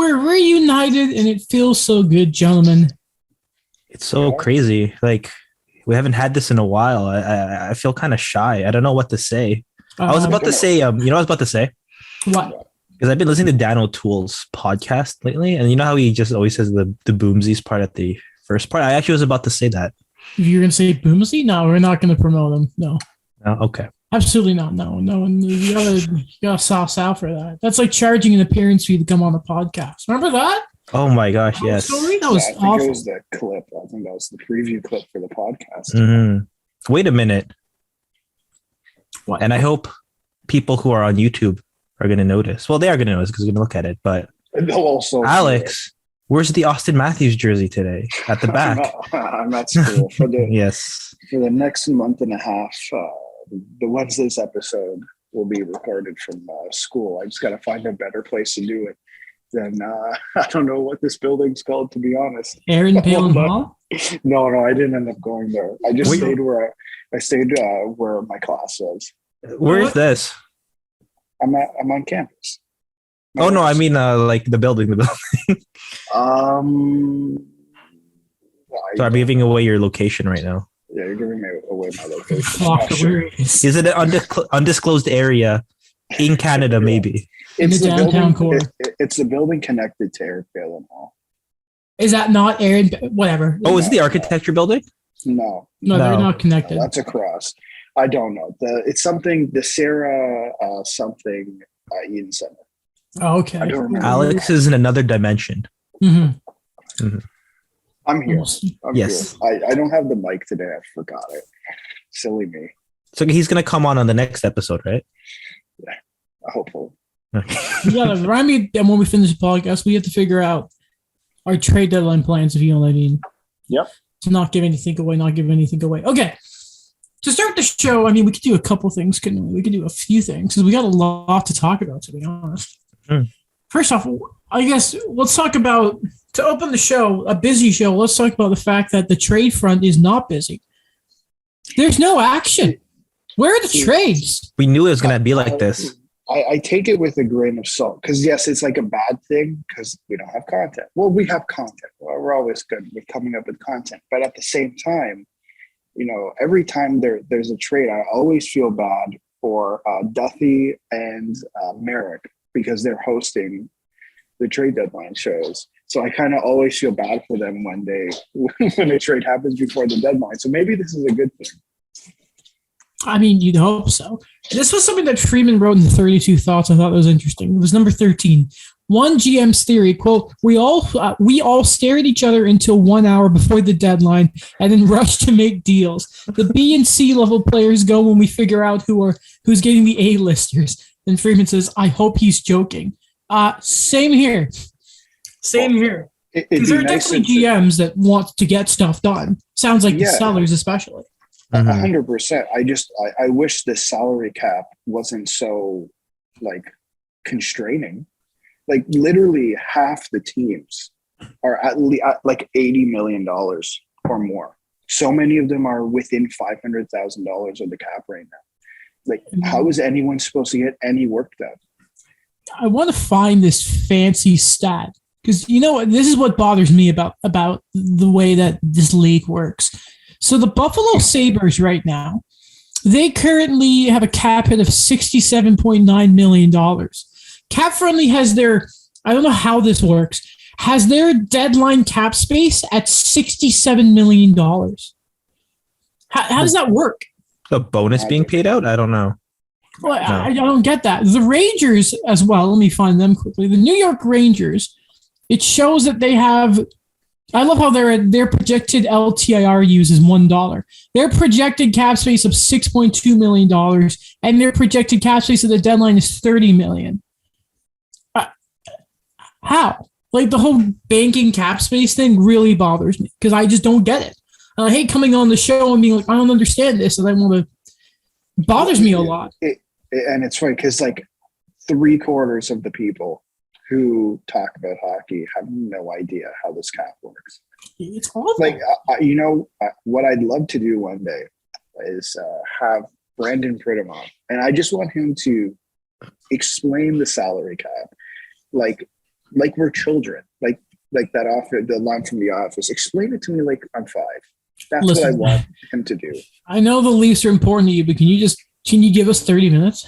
We're reunited, and it feels so good, gentlemen. It's so crazy. Like we haven't had this in a while. I feel kind of shy. I don't know what to say. I was about to say, you know what I was about to say? What? Because I've been listening to Dan O'Toole's podcast lately, and you know how he just always says the boomsies part at the first part? I actually was about to say that. You're going to say Boomsy? No, we're not going to promote him. No. Oh, okay. Absolutely not. No. You gotta sauce out for that. That's like charging an appearance fee to come on the podcast. Remember that? Oh my gosh, yes. Story? That was I think awful. it was the clip. I think that was the preview clip for the podcast. Mm-hmm. Wait a minute. What? And I hope people who are on YouTube are going to notice. Well, they are going to notice because they're going to look at it. But They'll also Alex, where's the Austin Matthews jersey today? At the back. I'm at school for the Yes. for the next month and a half. The Wednesday's episode will be recorded from school. I just got to find a better place to do it than I don't know what this building's called, to be honest. Aaron Palin Hall? No, I didn't end up going there. I just stayed where where my class was. Where is this? I'm on campus. Oh no, I mean like the building. So I'm giving away your location right now. Yeah, you're giving me away my location. Is it an undisclosed area in Canada? Maybe it's the downtown core. It's the building connected to Aaron Palin Hall. Is that not Aaron? Whatever. Oh, is it the architecture building? No, they're not connected. No, that's across. I don't know. It's something. The Sarah something Eden Center. Oh, okay. I don't remember. Alex is in another dimension. Mm-hmm. Mm-hmm. I'm here. Yes. Here. I don't have the mic today. I forgot it. Silly me. So he's going to come on the next episode, right? Yeah, hopefully. Yeah, remind me that when we finish the podcast, we have to figure out our trade deadline plans, if you know what I mean. Yep. To not give anything away. Okay. To start the show, I mean, we could do a couple things, couldn't we? We could do a few things because we got a lot to talk about, to be honest. First off, I guess let's talk about, to open the show, a busy show, let's talk about the fact that the trade front is not busy. There's no action. Where are the trades? We knew it was going to be like this. I take it with a grain of salt because, yes, it's like a bad thing because we don't have content. Well, we have content. Well, we're always good with coming up with content. But at the same time, you know, every time there's a trade, I always feel bad for Duffy and Merrick because they're hosting the trade deadline shows. So I kind of always feel bad for them when a trade happens before the deadline. So maybe this is a good thing. I mean, you'd hope so. This was something that Freeman wrote in the 32 Thoughts. I thought that was interesting. It was number 13. One GM's theory, quote, we all stare at each other until 1 hour before the deadline and then rush to make deals. The B and C level players go when we figure out who's getting the A-listers. And Freeman says, I hope he's joking. Same here. Because there are definitely GMs that want to get stuff done. Sounds like the sellers especially. 100%. I wish the salary cap wasn't so like constraining. Like literally half the teams are at like $80 million or more. So many of them are within $500,000 of the cap right now. Like, how is anyone supposed to get any work done? I want to find this fancy stat because, you know, this is what bothers me about the way that this league works. So the Buffalo Sabres right now, they currently have a cap hit of $67.9 million. Cap Friendly has their, I don't know how this works, has their deadline cap space at $67 million. How does that work? The bonus being paid out? I don't know. Well, no. I don't get that. The Rangers as well, let me find them quickly. The New York Rangers, it shows that they have, I love how their projected LTIR use is $1. Their projected cap space of $6.2 million and their projected cap space at the deadline is $30 million. How? Like the whole banking cap space thing really bothers me because I just don't get it. I hate coming on the show and being like, I don't understand this, and I want to. It bothers me a lot. And it's funny because like 3/4 of the people who talk about hockey have no idea how this cap works. It's awful. Like what I'd love to do one day is have Brandon Pridham on, and I just want him to explain the salary cap, like like we're children. Like that the line from The Office. Explain it to me like I'm 5. That's what I want him to do. I know the Leafs are important to you, but can you give us 30 minutes?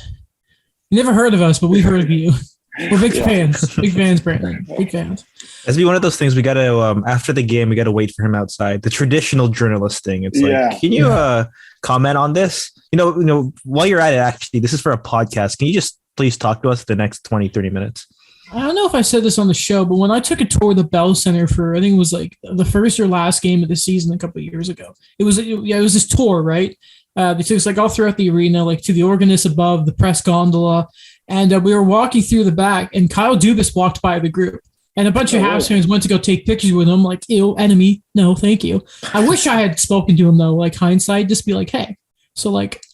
You never heard of us, but we've heard of you. We're big fans. Big fans, Brandon. Big fans. It's be one of those things we gotta after the game we gotta wait for him outside. The traditional journalist thing. It's like, can you comment on this? You know, while you're at it, actually, this is for a podcast. Can you just please talk to us the next 20, 30 minutes? I don't know if I said this on the show, but when I took a tour of the Bell Center for, I think it was like the first or last game of the season a couple of years ago. It was this tour, right? They took us like all throughout the arena, like to the organist above, the press gondola. And we were walking through the back, and Kyle Dubas walked by the group. And a bunch of Habs fans went to go take pictures with him, like, ew, enemy. No, thank you. I wish I had spoken to him, though, like hindsight, just be like, hey. So, like,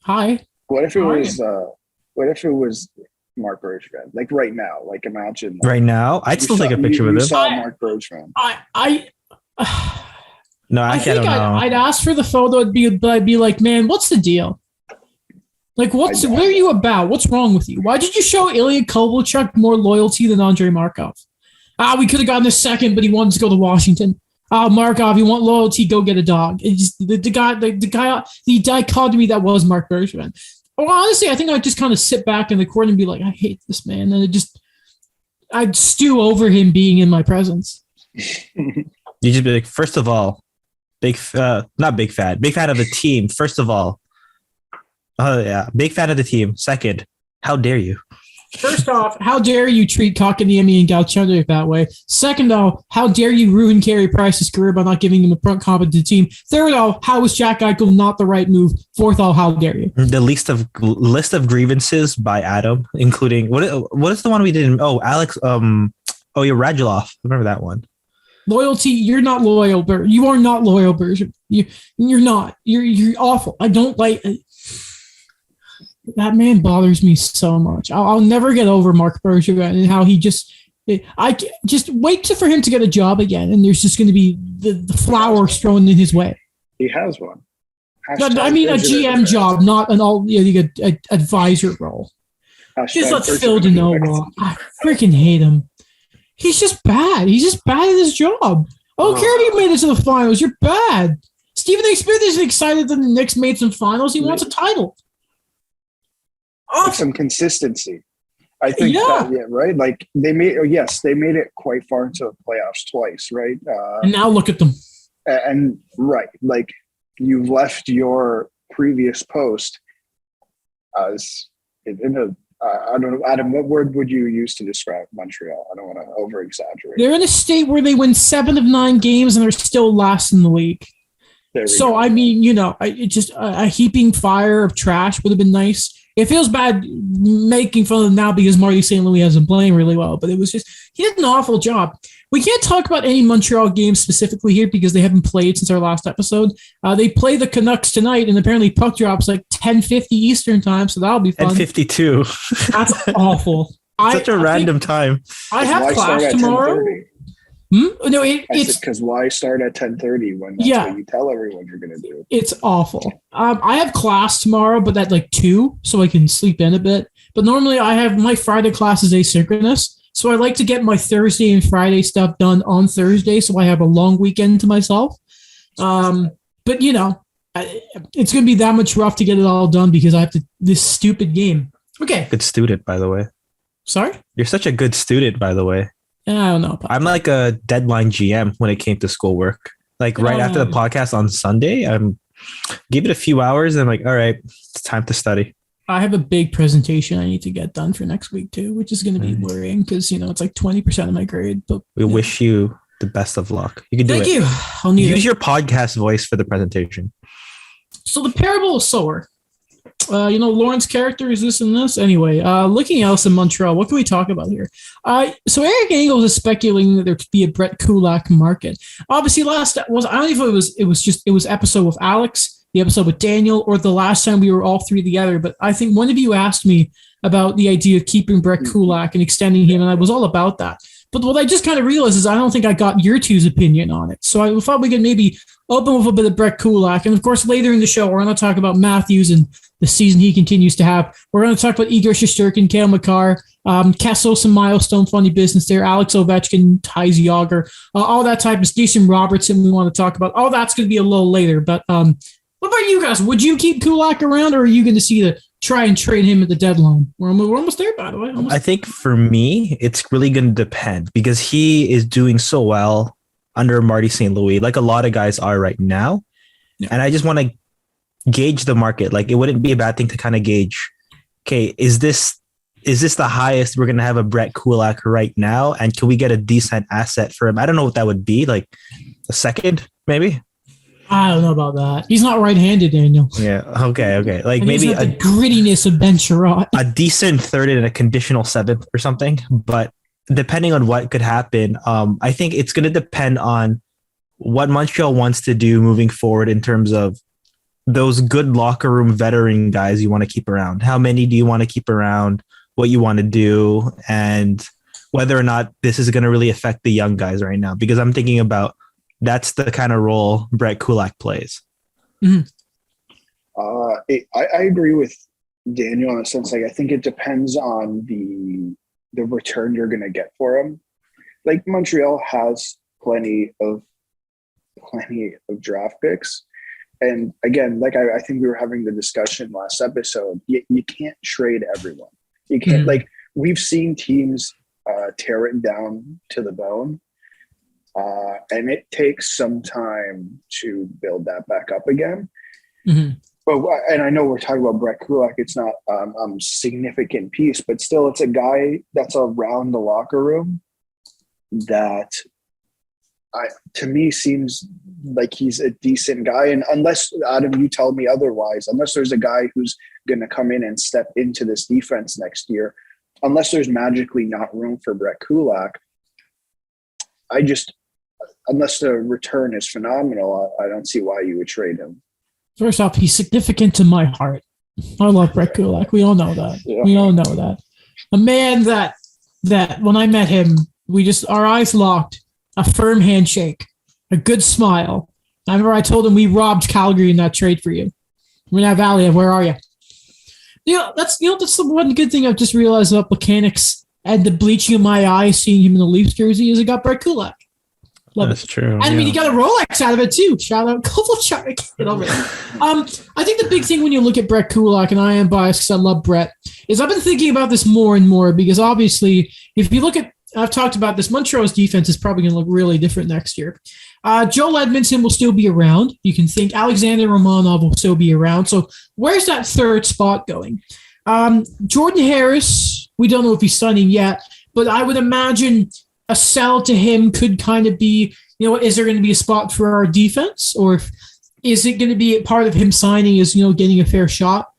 hi. What if it was Mark Bergevin? Like right now, like imagine. Right now? I'd still take a picture with him. Saw Mark Bergevin. No, I don't know. I'd ask for the photo. I'd be like, man, what's the deal? Like, what are you about? What's wrong with you? Why did you show Ilya Kovalchuk more loyalty than Andrei Markov? We could have gotten a second, but he wanted to go to Washington. Markov, you want loyalty? Go get a dog. It's just, the dichotomy that was Mark Bergevin. Well, honestly, I think I'd just kind of sit back in the corner and be like, I hate this man. And I'd stew over him being in my presence. You just be like, first of all, big fan of the team. First of all, big fan of the team. Second, how dare you? First off, how dare you treat Kotkaniemi and Galchenyuk that way? Second off, how dare you ruin Carey Price's career by not giving him a front competent team? Third off, how is Jack Eichel not the right move? Fourth off, how dare you? The list of grievances by Adam, including what is the one we didn't? Oh, Alex. Radulov. Remember that one? Loyalty. You're not loyal, Bert. You are not loyal, Bert. You're not. You're awful. I don't like. That man bothers me so much. I'll never get over Mark Bergevin and how he just wait for him to get a job again, and there's just going to be the flowers thrown in his way. He has one. I mean, a GM job, not an advisor role. Just let's Phil Deneau walk. I freaking hate him. He's just bad. He's just bad at his job. I don't care if you made it to the finals. You're bad. Stephen A. Smith isn't excited that the Knicks made some finals. He wants a title. Some consistency. I think right? Like they made it quite far into the playoffs twice, right? And now look at them. And right, like you've left your previous post as in a I don't know, Adam, what word would you use to describe Montreal? I don't want to over exaggerate. They're in a state where they win 7 of 9 games and they're still last in the league. So go. I mean, a heaping fire of trash would have been nice. It feels bad making fun of them now because Marty St. Louis hasn't playing really well, but he did an awful job. We can't talk about any Montreal games specifically here because they haven't played since our last episode. They play the Canucks tonight, and apparently puck drops like 10:50 Eastern time, so that'll be fun. 10:52. That's awful. Such a random time. I have class tomorrow. No, it's because why start at 10:30 when that's what you tell everyone you're going to do? It's awful. I have class tomorrow, but at like 2, so I can sleep in a bit. But normally I have my Friday class is asynchronous, so I like to get my Thursday and Friday stuff done on Thursday, so I have a long weekend to myself. But it's going to be that much rough to get it all done because I have this stupid game. Okay. Good student, by the way. Sorry? You're such a good student, by the way. I don't know. I'm like a deadline GM when it came to schoolwork. Like right after the podcast on Sunday, give it a few hours and I'm like, all right, it's time to study. I have a big presentation I need to get done for next week too, which is going to be worrying because, it's like 20% of my grade. But we wish you the best of luck. You can do it. Thank you. I'll need Use your podcast voice for the presentation. So the parable of sower. Lauren's character is this and this. Anyway, looking else in Montreal, what can we talk about here? So Eric Engels is speculating that there could be a Brett Kulak market. Obviously, I don't know if it was episode with Alex, the episode with Daniel, or the last time we were all three together. But I think one of you asked me about the idea of keeping Brett Kulak and extending him, and I was all about that. But what I just kind of realized is I don't think I got your two's opinion on it. So I thought we could maybe open with a bit of Brett Kulak. And, of course, later in the show, we're going to talk about Matthews and the season he continues to have. We're going to talk about Igor Shesterkin, Cale Makar, Kessel, some milestone funny business there. Alex Ovechkin, Ty's Yager, all that type of Jason Robertson we want to talk about. All that's going to be a little later. But what about you guys? Would you keep Kulak around, or are you going to see the try and trade him at the deadline? We're almost there, by the way. I think for me, it's really going to depend because he is doing so well under Marty St. Louis, like a lot of guys are right now. Yeah. And I just want to gauge the market. Like, it wouldn't be a bad thing to kind of gauge, okay, is this the highest we're going to have a Brett Kulak right now? And can we get a decent asset for him? I don't know what that would be, like a second, maybe? I don't know about that. He's not right-handed, Daniel. Yeah. Okay. Like, and maybe the grittiness of Ben Sherratt. A decent third and a conditional seventh or something. But depending on what could happen, I think it's going to depend on what Montreal wants to do moving forward in terms of those good locker room veteran guys you want to keep around. How many do you want to keep around? What you want to do, and whether or not this is going to really affect the young guys right now. Because I'm thinking about that's the kind of role Brett Kulak plays. Mm-hmm. I agree with Daniel in a sense. Like, I think it depends on the return you're going to get for him. Like, Montreal has plenty of draft picks. And again, like I think we were having the discussion last episode, you can't trade everyone. You can't, mm-hmm. like, we've seen teams tear it down to the bone. And it takes some time to build that back up again. Mm-hmm. And I know we're talking about Brett Kulak. It's not a significant piece, but still, it's a guy that's around the locker room that to me seems like he's a decent guy. And unless, Adam, you tell me otherwise, unless there's a guy who's going to come in and step into this defense next year, unless there's magically not room for Brett Kulak, unless the return is phenomenal, I don't see why you would trade him. First off, he's significant to my heart. I love Brett Kulak. We all know that. Yeah. We all know that. A man that when I met him, our eyes locked, a firm handshake, a good smile. I remember I told him we robbed Calgary in that trade for you. Renat Valley, where are you? That's the one good thing I've just realized about mechanics and the bleaching of my eyes seeing him in the Leafs jersey is it got Brett Kulak. Love That's it. true. And I mean, he got a Rolex out of it too. Shout out, get over it. I think the big thing when you look at Brett Kulak, and I am biased because I love Brett, is I've been thinking about this more and more because obviously, if you look at, I've talked about this, Montreal's defense is probably going to look really different next year. Joel Edmondson will still be around. You can think Alexander Romanov will still be around. So where's that third spot going? Jordan Harris, we don't know if he's signing yet, but I would imagine a sell to him could kind of be, is there going to be a spot for our defense, or is it going to be part of him signing is, getting a fair shot?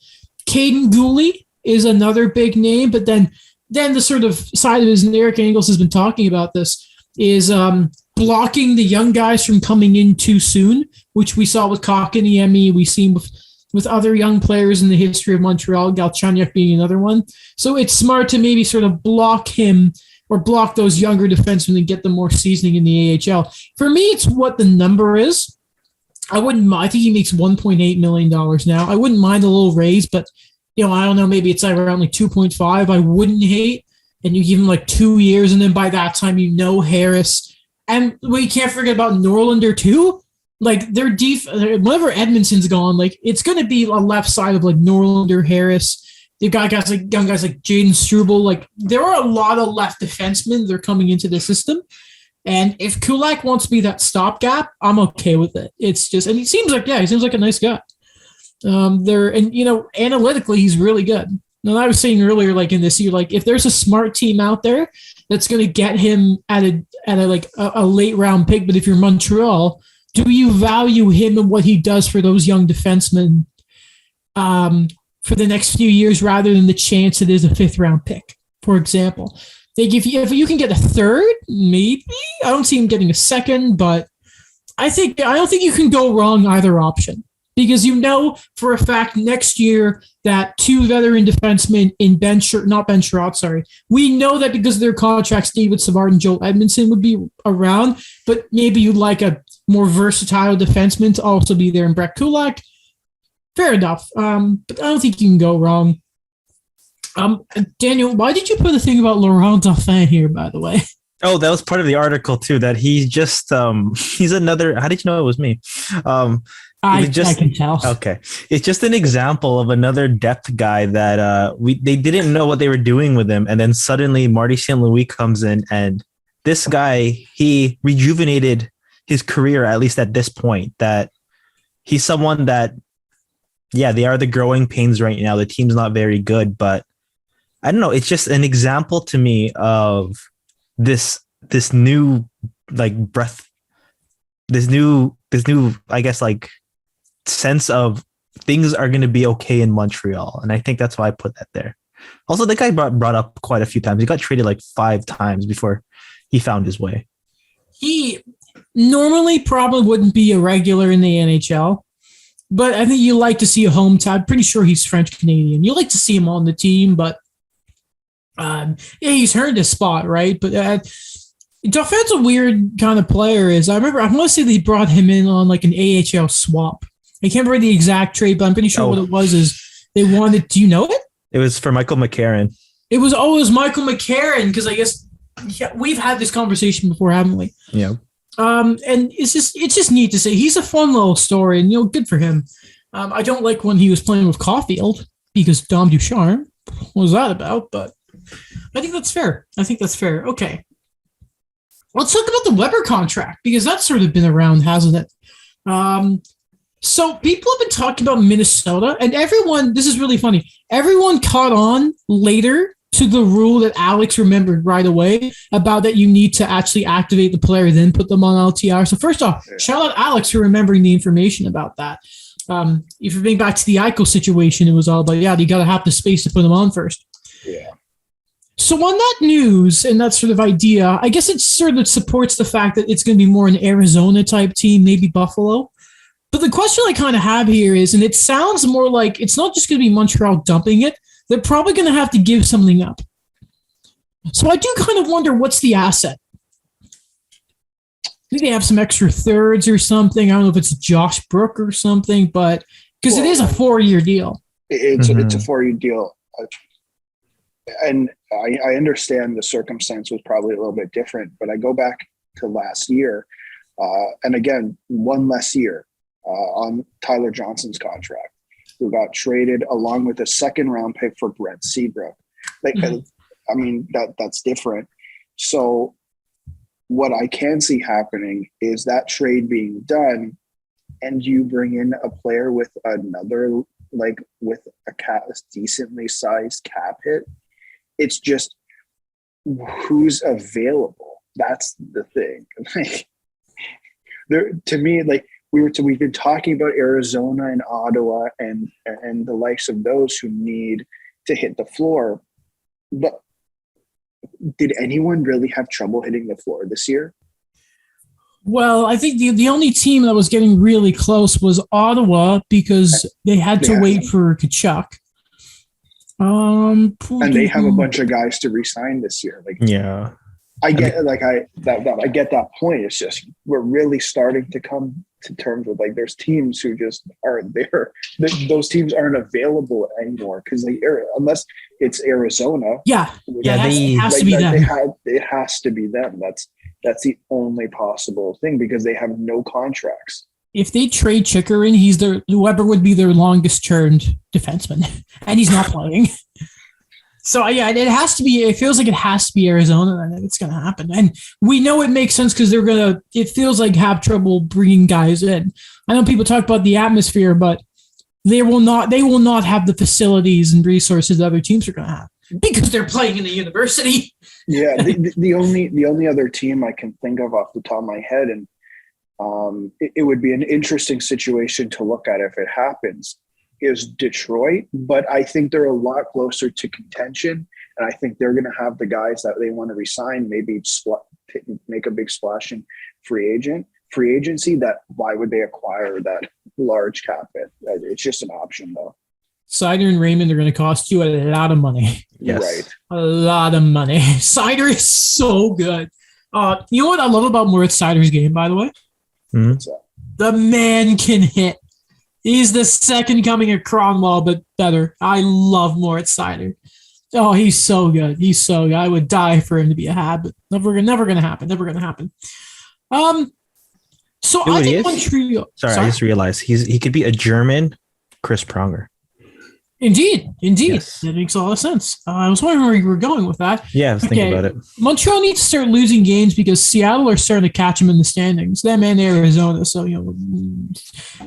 Caden Gooley is another big name, but then the sort of side of his, and Eric Engels has been talking about this, is blocking the young guys from coming in too soon, which we saw with Kotkaniemi, we've seen with other young players in the history of Montreal, Galchenyuk being another one. So it's smart to maybe sort of block him or block those younger defensemen and get them more seasoning in the AHL. For me, it's what the number is. I think he makes $1.8 million now. I wouldn't mind a little raise, but I don't know, maybe it's like around like 2.5. I wouldn't hate. And you give him like 2 years, and then by that time, Harris. And we can't forget about Norlinder too. Like their whenever Edmondson's gone, like it's going to be a left side of like Norlinder, Harris. They've got young guys like Jaden Struble. Like there are a lot of left defensemen that are coming into the system. And if Kulak wants to be that stopgap, I'm okay with it. It's just, and he seems like a nice guy. Analytically, he's really good. And I was saying earlier, like in this year, like if there's a smart team out there that's going to get him at a late round pick, but if you're Montreal, do you value him and what he does for those young defensemen for the next few years rather than the chance it is a 5th round pick, for example? If you can get a 3rd, maybe. I don't see him getting a 2nd, but I don't think you can go wrong either option. Because for a fact next year that 2 veteran defensemen in not Ben Sherratt, we know that because of their contracts, David Savard and Joel Edmondson would be around, but maybe you'd like a more versatile defenseman to also be there in Brett Kulak. Fair enough. But I don't think you can go wrong. Daniel, why did you put a thing about Laurent Dauphin here, by the way? Oh, that was part of the article too. That he's just he's another. How did you know it was me? I can tell. Okay, it's just an example of another depth guy that they didn't know what they were doing with him, and then suddenly Marty St. Louis comes in, and this guy, he rejuvenated his career, at least at this point. That he's someone that, yeah, they are the growing pains right now. The team's not very good, but I don't know. It's just an example to me of this new breath, this new I guess like sense of things are going to be okay in Montreal, and I think that's why I put that there. Also, the guy brought up quite a few times. He got traded like 5 times before he found his way. He normally probably wouldn't be a regular in the NHL, but I think you like to see a home team. I'm pretty sure he's French Canadian. You like to see him on the team, but yeah, he's earned his spot, right? But Dauphin's a weird kind of player. I want to say they brought him in on like an AHL swap. I can't remember the exact trade, but I'm pretty sure what it was is they wanted. Do you know it? It was for Michael McCarron. It was always Michael McCarron because I guess we've had this conversation before, haven't we? Yeah. And it's just neat to say he's a fun little story, and good for him. I don't like when he was playing with Caulfield because Dom Ducharme. What was that about? But I think that's fair. Okay. Let's talk about the Weber contract because that's sort of been around, hasn't it? So people have been talking about Minnesota, and everyone, this is really funny, everyone caught on later to the rule that Alex remembered right away about that you need to actually activate the player, then put them on LTR. So first off, shout out Alex for remembering the information about that. If you're being back to the Eichel situation, it was all about, you got to have the space to put them on first. Yeah. So on that news and that sort of idea, I guess it sort of supports the fact that it's going to be more an Arizona type team, maybe Buffalo. But the question I kind of have here is, and it sounds more like it's not just going to be Montreal dumping it, they're probably going to have to give something up. So I do kind of wonder what's the asset. Maybe they have some extra thirds or something. I don't know if it's Josh Brook or something, but because it is a 4-year deal. It's a 4-year deal. And I understand the circumstance was probably a little bit different, but I go back to last year, and again, one less year on Tyler Johnson's contract, who got traded along with a 2nd-round pick for Brent Seabrook. I mean, that's different. So what I can see happening is that trade being done, and you bring in a player with another, with a decently sized cap hit. It's just who's available. That's the thing. To me, we've been talking about Arizona and Ottawa and the likes of those who need to hit the floor. But did anyone really have trouble hitting the floor this year? Well, I think the only team that was getting really close was Ottawa because they had to wait for Tkachuk. And they have a bunch of guys to re-sign this year. I get that point. It's just we're really starting to come to terms with there's teams who just aren't there. Those teams aren't available anymore because unless it's Arizona. It has to be them. It has to be them. That's the only possible thing because they have no contracts. If they trade Chikrin, Weber would be their longest churned defenseman, and he's not playing. So it has to be. It feels like it has to be Arizona, and it's going to happen. And we know it makes sense because they're going to. It feels like have trouble bringing guys in. I know people talk about the atmosphere, but they will not. They will not have the facilities and resources that other teams are going to have because they're playing in the university. Yeah, the only other team I can think of off the top of my head, and it would be an interesting situation to look at if it happens, is Detroit, but I think they're a lot closer to contention, and I think they're going to have the guys that they want to resign, maybe make a big splash in free agency. That why would they acquire that large cap hit? It's just an option, though. Seider and Raymond are going to cost you a lot of money. Yes. Right. A lot of money. Seider is so good. You know what I love about Moritz Seider's game, by the way? What's that? The man can hit. He's the second coming of Cronwall, but better. I love Moritz Seider. Oh, he's so good. He's so good. I would die for him to be a habit. Never gonna happen. Never gonna happen. So You know I what he think is? Montreal. Sorry, I just realized he could be a German Chris Pronger. Indeed. Yes. That makes a lot of sense. I was wondering where you were going with that. Yeah, I was thinking about it. Montreal needs to start losing games because Seattle are starting to catch them in the standings. Them and Arizona. So,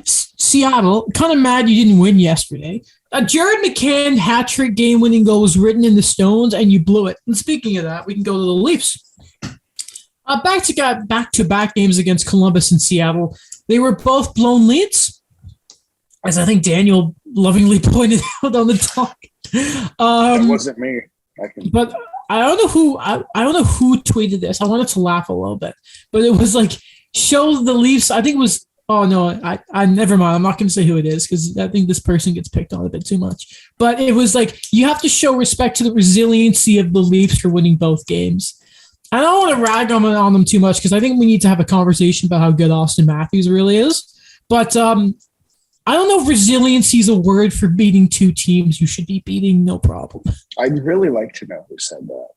Seattle, kind of mad you didn't win yesterday. A Jared McCann hat-trick game-winning goal was written in the stones, and you blew it. And speaking of that, we can go to the Leafs. Back-to-back games against Columbus and Seattle. They were both blown leads, as I think Daniel lovingly pointed out on the talk. That wasn't me. But I don't know who tweeted this. I wanted to laugh a little bit, but it was like show the Leafs. I think it was. Oh no, I never mind. I'm not going to say who it is because I think this person gets picked on a bit too much. But it was like you have to show respect to the resiliency of the Leafs for winning both games. I don't want to rag on them too much because I think we need to have a conversation about how good Austin Matthews really is. But I don't know if resiliency is a word for beating two teams you should be beating, no problem. I'd really like to know who said that.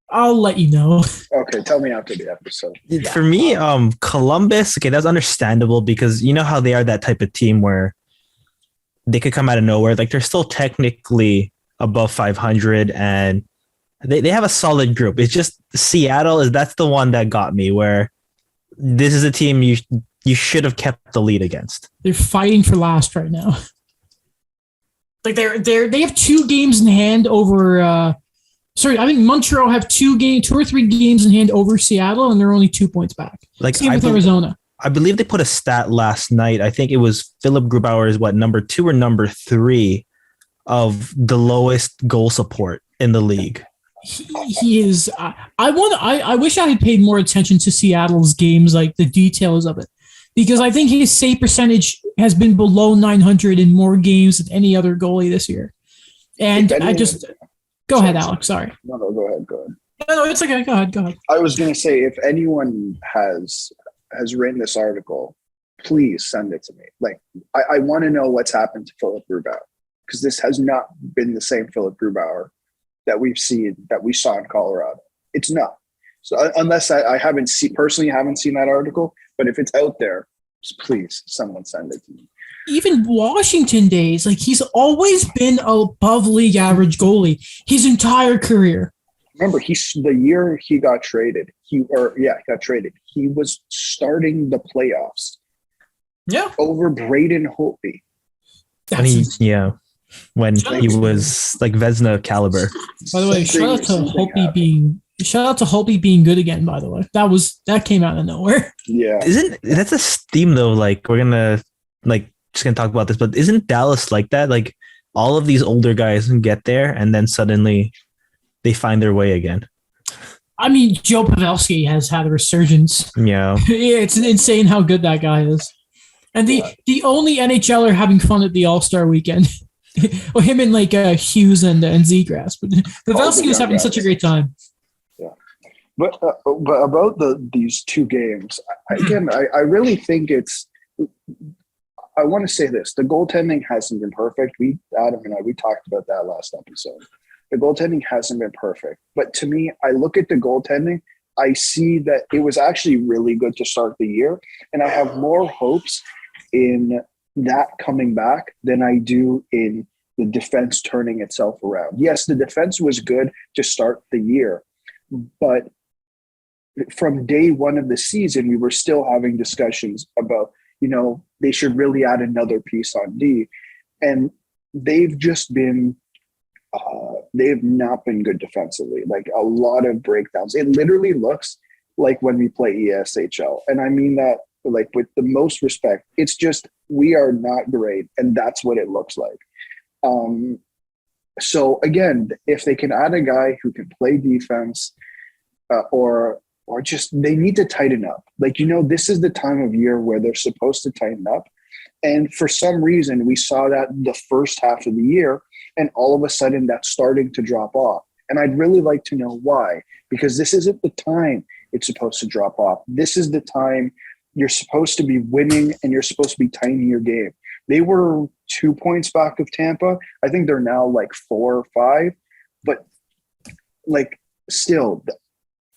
I'll let you know. Okay, tell me after the episode. For me, Columbus, okay, that's understandable because you know how they are that type of team where they could come out of nowhere. Like they're still technically above 500 and they have a solid group. It's just Seattle that's the one that got me where this is a team you should have kept the lead against. They're fighting for last right now. Like they have 2 games in hand over. I think Montreal have 2 or 3 games in hand over Seattle, and they're only 2 points back. Like same with Arizona. I believe they put a stat last night. I think it was Philip Grubauer is number 2 or number 3 of the lowest goal support in the league. He is. I wish I had paid more attention to Seattle's games, like the details of it, because I think his save percentage has been below 900 in more games than any other goalie this year. And go ahead, Alex. Sorry. No, go ahead. No, it's okay. Go ahead. I was going to say, if anyone has written this article, please send it to me. Like, I want to know what's happened to Philip Grubauer because this has not been the same Philip Grubauer that we saw in Colorado. It's not. So unless I haven't seen that article, but if it's out there, please someone send it to me. Even Washington days, like he's always been above league average goalie his entire career. Remember, the year he got traded. He got traded. He was starting the playoffs. Yeah, over Braden Holtby. When he was like Vezina caliber. By the way, shout out to Holtby being good again. By the way, that came out of nowhere. Yeah, that's a theme though? Like we're gonna just gonna talk about this, but isn't Dallas like that? Like all of these older guys can get there, and then suddenly they find their way again. I mean, Joe Pavelski has had a resurgence. Yeah, it's insane how good that guy is, and the only NHLer having fun at the All-Star weekend. Well, him and Hughes and Zegras, but Pavelski was having such a great time. Yeah, but about these 2 games, I really think it's. I want to say this: the goaltending hasn't been perfect. Adam and I talked about that last episode. The goaltending hasn't been perfect, but to me, I look at the goaltending. I see that it was actually really good to start the year, and I have more hopes in that coming back than I do in the defense turning itself around. Yes, the defense was good to start the year, but from day one of the season, we were still having discussions about, they should really add another piece on D. And they've just been, they have not been good defensively, like a lot of breakdowns. It literally looks like when we play ESHL. And I mean that with the most respect. It's just, we are not great. And that's what it looks like. So again, if they can add a guy who can play defense, or just, they need to tighten up. This is the time of year where they're supposed to tighten up. And for some reason, we saw that the first half of the year, and all of a sudden that's starting to drop off. And I'd really like to know why, because this isn't the time it's supposed to drop off. This is the time you're supposed to be winning and you're supposed to be tightening your game. They were 2 points back of Tampa. I think they're now 4 or 5. but like still,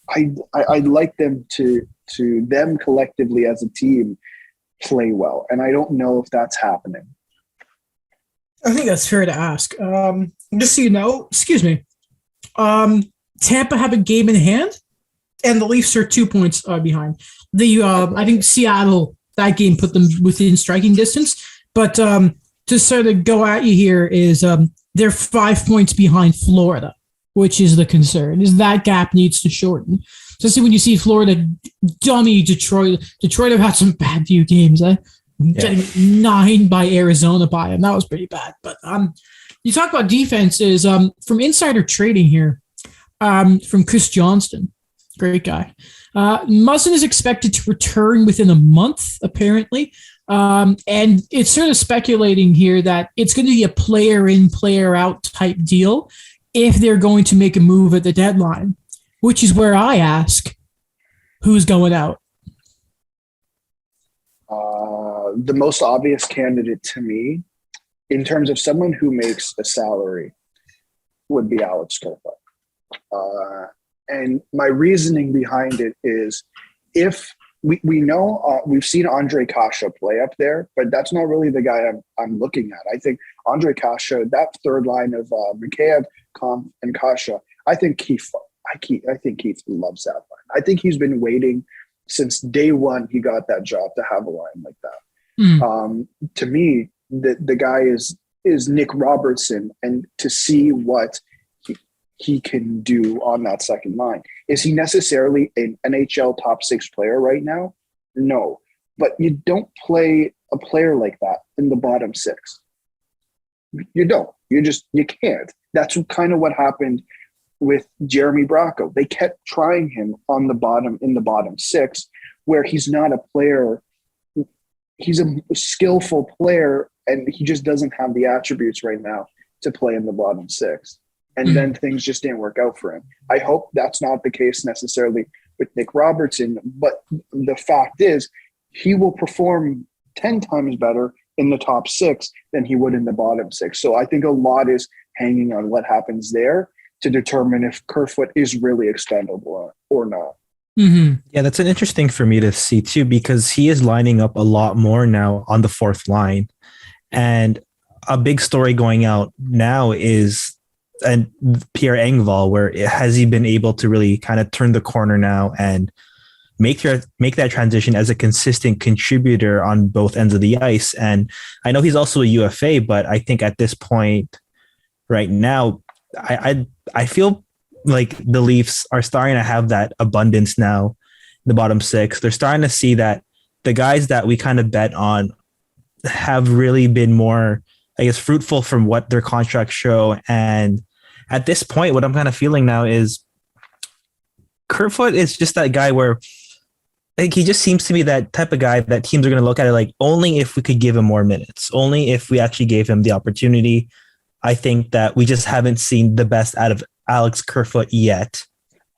I'd like them to them collectively as a team play well, and I don't know if that's happening. I think that's fair to ask. Just so you know, excuse me, Tampa have a game in hand, and the Leafs are 2 points behind. I think Seattle, that game put them within striking distance, but to sort of go at you here is they're 5 points behind Florida, which is the concern. Is that gap needs to shorten. Especially when you see Florida dummy Detroit. Detroit have had some bad few games. Getting 9 by Arizona by them. That was pretty bad. But you talk about defenses. From insider trading here, from Chris Johnston, great guy. Muzzin is expected to return within a month, apparently. And it's sort of speculating here that it's going to be a player in, player out type deal if they're going to make a move at the deadline, which is where I ask, who's going out? The most obvious candidate to me, in terms of someone who makes a salary, would be Alex Kerfoot. And my reasoning behind it is, if we know we've seen Andre Kasha play up there, but that's not really the guy I'm looking at. I think Andre Kasha, that third line of Mikheyev, Kampf, and Kasha, I think Keith loves that line. I think he's been waiting since day one he got that job to have a line like that. To me, the guy is Nick Robertson, and to see what he can do on that second line. Is he necessarily an NHL top 6 player right now? No, but you don't play a player like that in the bottom 6. You don't. You can't. That's kind of what happened with Jeremy Bracco. They kept trying him in the bottom 6, where he's not a player. He's a skillful player, and he just doesn't have the attributes right now to play in the bottom 6. And then things just didn't work out for him. I hope that's not the case necessarily with Nick Robertson, but the fact is he will perform 10 times better in the top 6 than he would in the bottom 6. So I think a lot is hanging on what happens there to determine if Kerfoot is really expendable or not. Mm-hmm. Yeah, that's an interesting for me to see too, because he is lining up a lot more now on the fourth line. And a big story going out now is Pierre Engvall, where has he been able to really kind of turn the corner now and make that transition as a consistent contributor on both ends of the ice. And I know he's also a UFA, but I think at this point right now, I feel like the Leafs are starting to have that abundance now in the bottom 6. They're starting to see that the guys that we kind of bet on have really been more, I guess, fruitful from what their contracts show. And at this point, what I'm kind of feeling now is Kerfoot is just that guy where, like, he just seems to be that type of guy that teams are going to look at it like, only if we could give him more minutes, only if we actually gave him the opportunity. I think that we just haven't seen the best out of Alex Kerfoot yet.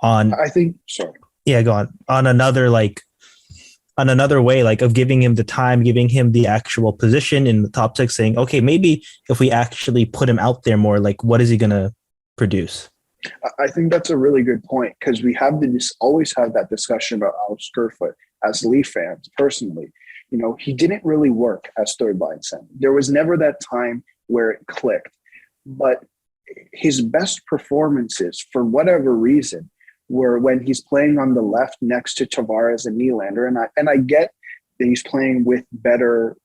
Yeah, go on. On another way, like, of giving him the time, giving him the actual position in the top 6, saying, okay, maybe if we actually put him out there more, like, what is he going to produce? I think that's a really good point, because we have always have that discussion about Alex Kerfoot as Leaf fans. Personally, he didn't really work as third line center. There was never that time where it clicked, but his best performances, for whatever reason, were when he's playing on the left next to Tavares and Nylander. And I get that he's playing with better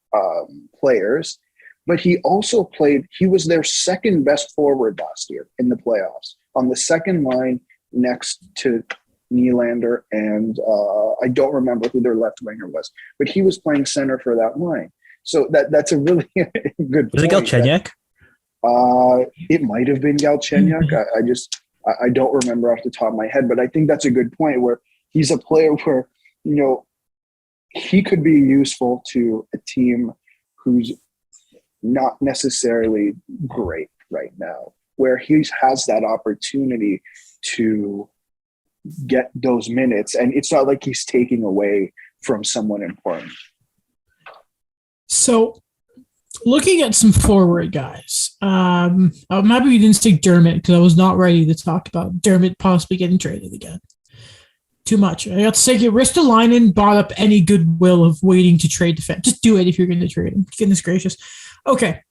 players, but he was their second best forward last year in the playoffs, on the second line next to Nylander, and I don't remember who their left winger was, but he was playing center for that line. So that's a really good point. Was it Galchenyuk? It might have been Galchenyuk. I don't remember off the top of my head, but I think that's a good point, where he's a player where, he could be useful to a team who's not necessarily great right now, where he has that opportunity to get those minutes, and it's not like he's taking away from someone important. So looking at some forward guys, I'm happy we didn't say Dermott because I was not ready to talk about Dermott possibly getting traded again. Too much. I got to say, Ristolainen brought up any goodwill of waiting to trade defense. Just do it if you're going to trade him. Goodness gracious. Okay.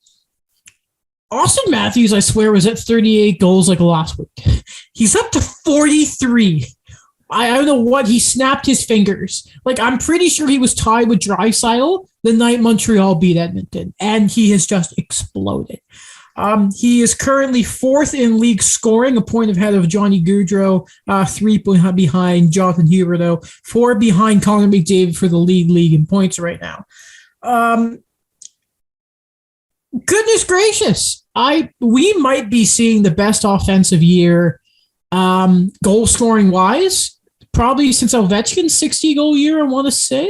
Austin Matthews, I swear, was at 38 goals like last week. He's up to 43. I don't know what. He snapped his fingers. Like, I'm pretty sure he was tied with Draisaitl the night Montreal beat Edmonton, and he has just exploded. He is currently 4th in league scoring, a point ahead of Johnny Gaudreau, 3 behind Jonathan Huberdeau, 4 behind Connor McDavid for the league in points right now. Goodness gracious. We might be seeing the best offensive year goal scoring wise, probably since Ovechkin's 60-goal year, I want to say.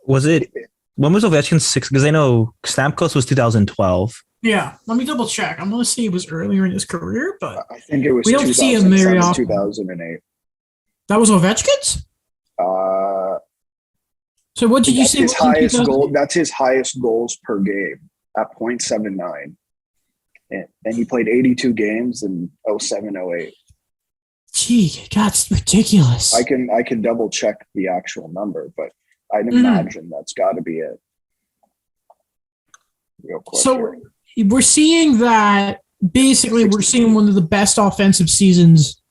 When was Ovechkin's 60? Because I know Stamkos was 2012. Yeah, let me double check. I'm going to say it was earlier in his career, but I think it was we don't see him very often. 2008. That was Ovechkin's? So what did you say? His highest goal. That's his highest goals per game at .79. And he played 82 games in 07-08. Gee, that's ridiculous. I can double check the actual number, but I'd imagine that's got to be it. Real quick. So we're seeing that basically we're seeing one of the best offensive seasons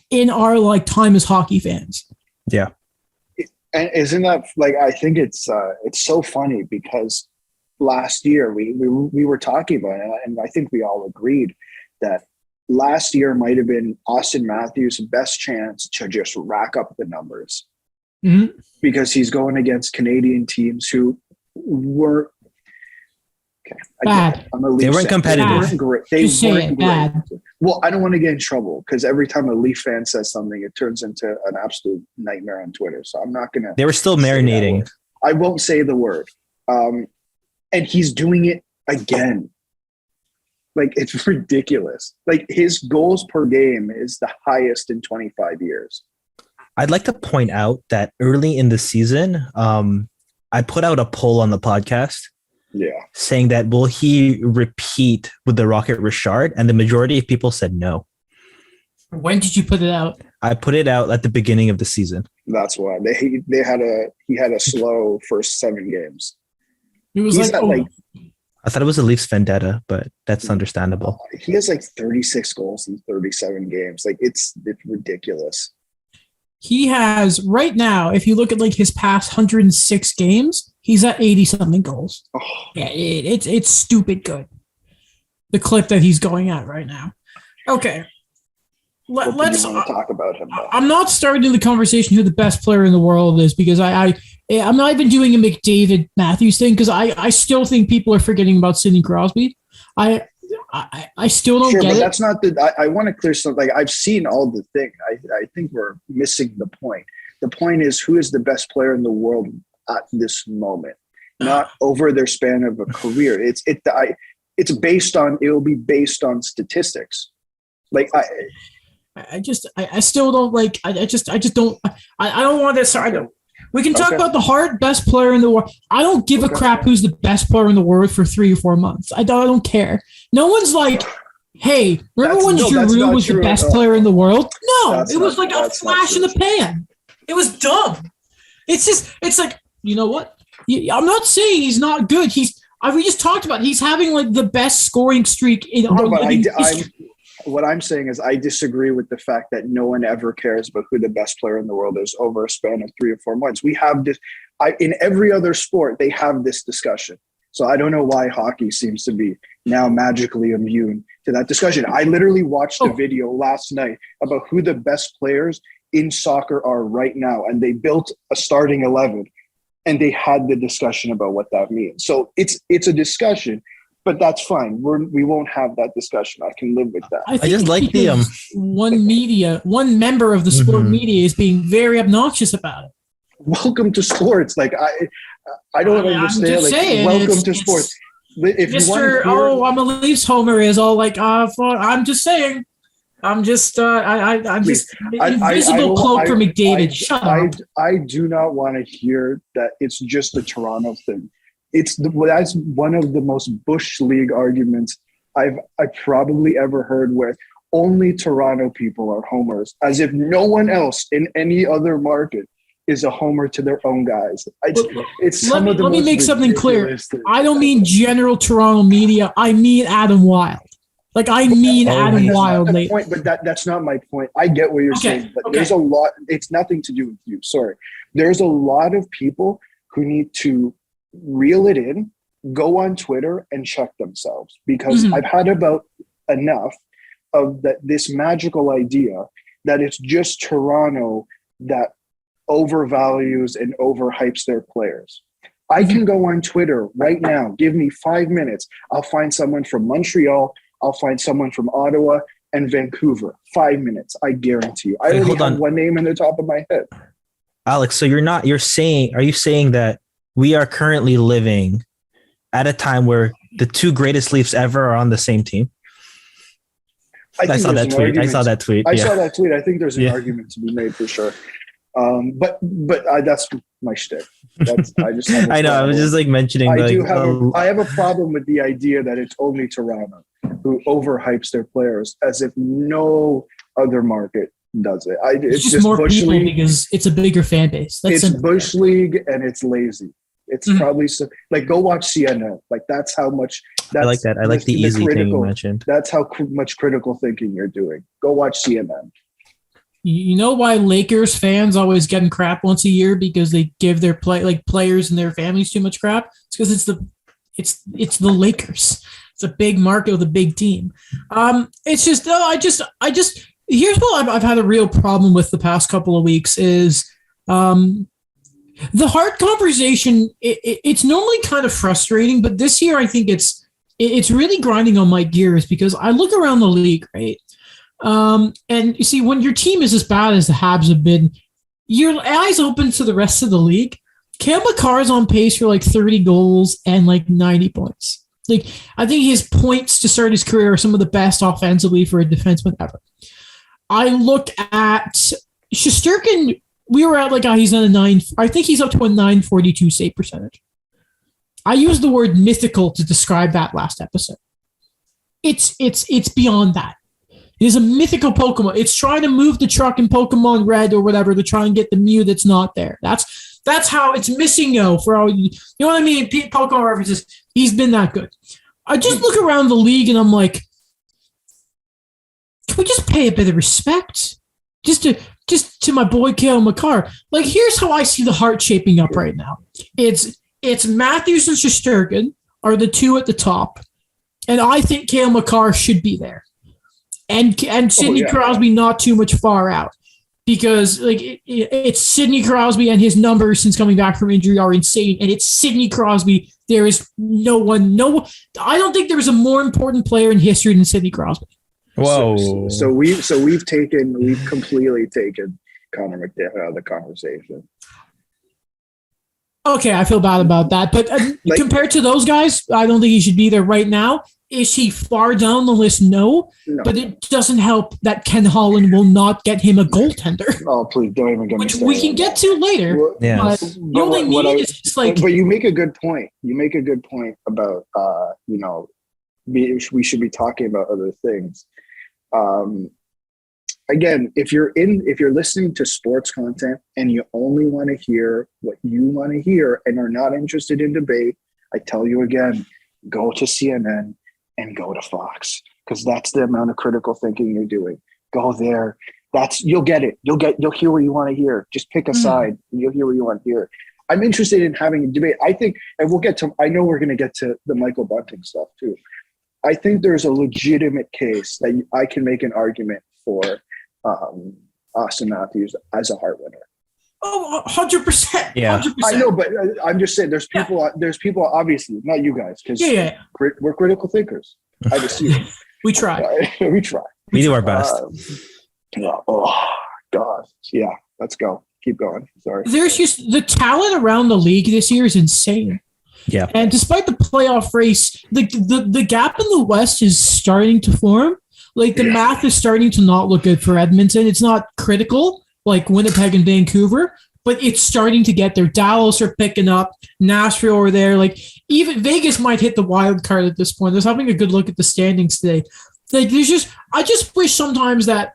in our time as hockey fans. Yeah. And isn't that I think it's so funny because last year we were talking about it, and I think we all agreed that last year might have been Austin Matthews' best chance to just rack up the numbers because he's going against Canadian teams who were bad. They weren't competitive. They weren't great. Well, I don't want to get in trouble because every time a Leaf fan says something, it turns into an absolute nightmare on Twitter. So I'm not going to. They were still marinating. I won't say the word. And he's doing it again. It's ridiculous. His goals per game is the highest in 25 years. I'd like to point out that early in the season, I put out a poll on the podcast. Yeah. Saying that will he repeat with the Rocket Richard? And the majority of people said no. When did you put it out? I put it out at the beginning of the season. That's why he had a slow first 7 games. It was I thought it was a Leafs vendetta, but that's understandable. He has 36 goals in 37 games. It's ridiculous. He has right now, if you look at his past 106 games, he's at 80-something goals. Oh. Yeah, it's stupid good. The clip that he's going at right now. Okay. Let's talk about him. I'm not starting the conversation who the best player in the world is because I'm not even doing a McDavid Matthews thing because I still think people are forgetting about Sidney Crosby. I still don't get it. That's not I want to clear something. I've seen all the thing. I think we're missing the point. The point is who is the best player in the world at this moment, not over their span of a career. It's based on. It will be based on statistics. I still don't like. I just don't. I don't want this. I don't. We can talk about the Hart best player in the world. I don't give a crap who's the best player in the world for 3 or 4 months. I don't care. No one's like, hey, remember when Giroux was the best player in the world? No, it was a flash in the pan. It was dumb. It's you know what? I'm not saying he's not good. We just talked about it. He's having the best scoring streak in our history. What I'm saying is I disagree with the fact that no one ever cares about who the best player in the world is over a span of 3 or 4 months. We have this in every other sport. They have this discussion. So I don't know why hockey seems to be now magically immune to that discussion. I literally watched a video last night about who the best players in soccer are right now. And they built a starting 11 and they had the discussion about what that means. So it's a discussion. But that's fine. We won't have that discussion. I can live with that. I just like the one member of the sport media is being very obnoxious about it. Welcome to sports. I don't understand. Welcome to sports. If Mr. I'm a Leafs homer is all I'm just saying. I'm just invisible cloak for McDavid. Shut up. I do not want to hear that it's just a Toronto thing. That's one of the most Bush League arguments I've probably ever heard where only Toronto people are homers, as if no one else in any other market is a homer to their own guys. Let me make something clear. I don't mean general Toronto media. I mean Adam Wild. Adam Wild. Point, but that's not my point. I get what you're saying, but there's a lot. It's nothing to do with you. Sorry. There's a lot of people who need to reel it in, go on Twitter and check themselves, because I've had about enough of this magical idea that it's just Toronto that overvalues and overhypes their players. I can go on Twitter right now. Give me 5 minutes. I'll find someone from Montreal. I'll find someone from Ottawa and Vancouver. 5 minutes. I guarantee you. I already have one name in the top of my head. Alex, so are you saying that we are currently living at a time where the two greatest Leafs ever are on the same team? I saw that tweet. I saw that tweet. I think there's an argument to be made for sure. But that's my shtick. I know. I was just mentioning. I have a problem with the idea that it's only Toronto who overhypes their players, as if no other market does it. It's just more Bush people League, because it's a bigger fan base. It's Bush League and it's lazy. It's probably go watch CNN. That's how much. I like that. I like the easy thing you mentioned. That's how much critical thinking you're doing. Go watch CNN. You know why Lakers fans always getting crap once a year? Because they give their players and their families too much crap. It's because it's the Lakers. It's a big market with a big team. It's just here's what I've had a real problem with the past couple of weeks is the Hart conversation. It's normally kind of frustrating, but this year I think it's really grinding on my gears, because I look around the league, right? And you see, when your team is as bad as the Habs have been, your eyes open to the rest of the league. Cale Makar is on pace for 30 goals and 90 points. I think his points to start his career are some of the best offensively for a defenseman ever. I look at Shesterkin. We were at he's on a 9. I think he's up to a 942 save percentage. I used the word mythical to describe that last episode. It's beyond that. It is a mythical Pokemon. It's trying to move the truck in Pokemon Red or whatever to try and get the Mew that's not there. That's how it's missing for all you know what I mean? Pokemon references. He's been that good. I just look around the league and I'm like, can we just pay a bit of respect? Just to my boy Cale Makar. Here's how I see the Hart shaping up right now. It's Matthews and Shesterkin are the two at the top, and I think Cale Makar should be there. And Sidney Crosby not too much far out, because it's Sidney Crosby, and his numbers since coming back from injury are insane. And it's Sidney Crosby. There is I don't think there is a more important player in history than Sidney Crosby. Whoa! So we've completely taken Connor McDavid out of the conversation. Okay, I feel bad about that, but compared to those guys, I don't think he should be there right now. Is he far down the list? No. But it doesn't help that Ken Holland will not get him a goaltender. Oh, please don't even get me started. Which we can get to later. But the only need is just But you make a good point. You make a good point about we should be talking about other things. Again, if you're listening to sports content and you only want to hear what you want to hear and are not interested in debate, I tell you again, go to CNN and go to Fox, because that's the amount of critical thinking you're doing. Go there. You'll get it. You'll hear what you want to hear. Just pick a side and you'll hear what you want to hear. I'm interested in having a debate. I think, and I know we're going to get to the Michael Bunting stuff too. I think there's a legitimate case that I can make an argument for Austin Matthews as a Hart winner. Oh, 100%. Yeah. 100%. I know, but I'm just saying there's people obviously, not you guys, because we're critical thinkers. I just see it. We try. We try. We do our best. Oh, God. Yeah, let's go. Keep going. Sorry. There's just the talent around the league this year is insane. Yeah. And despite the playoff race, the gap in the West is starting to form. The math is starting to not look good for Edmonton. It's not critical like Winnipeg and Vancouver, but it's starting to get there. Dallas are picking up. Nashville are there. Like even Vegas might hit the wild card at this point. I was having a good look at the standings today. Like I just wish sometimes that,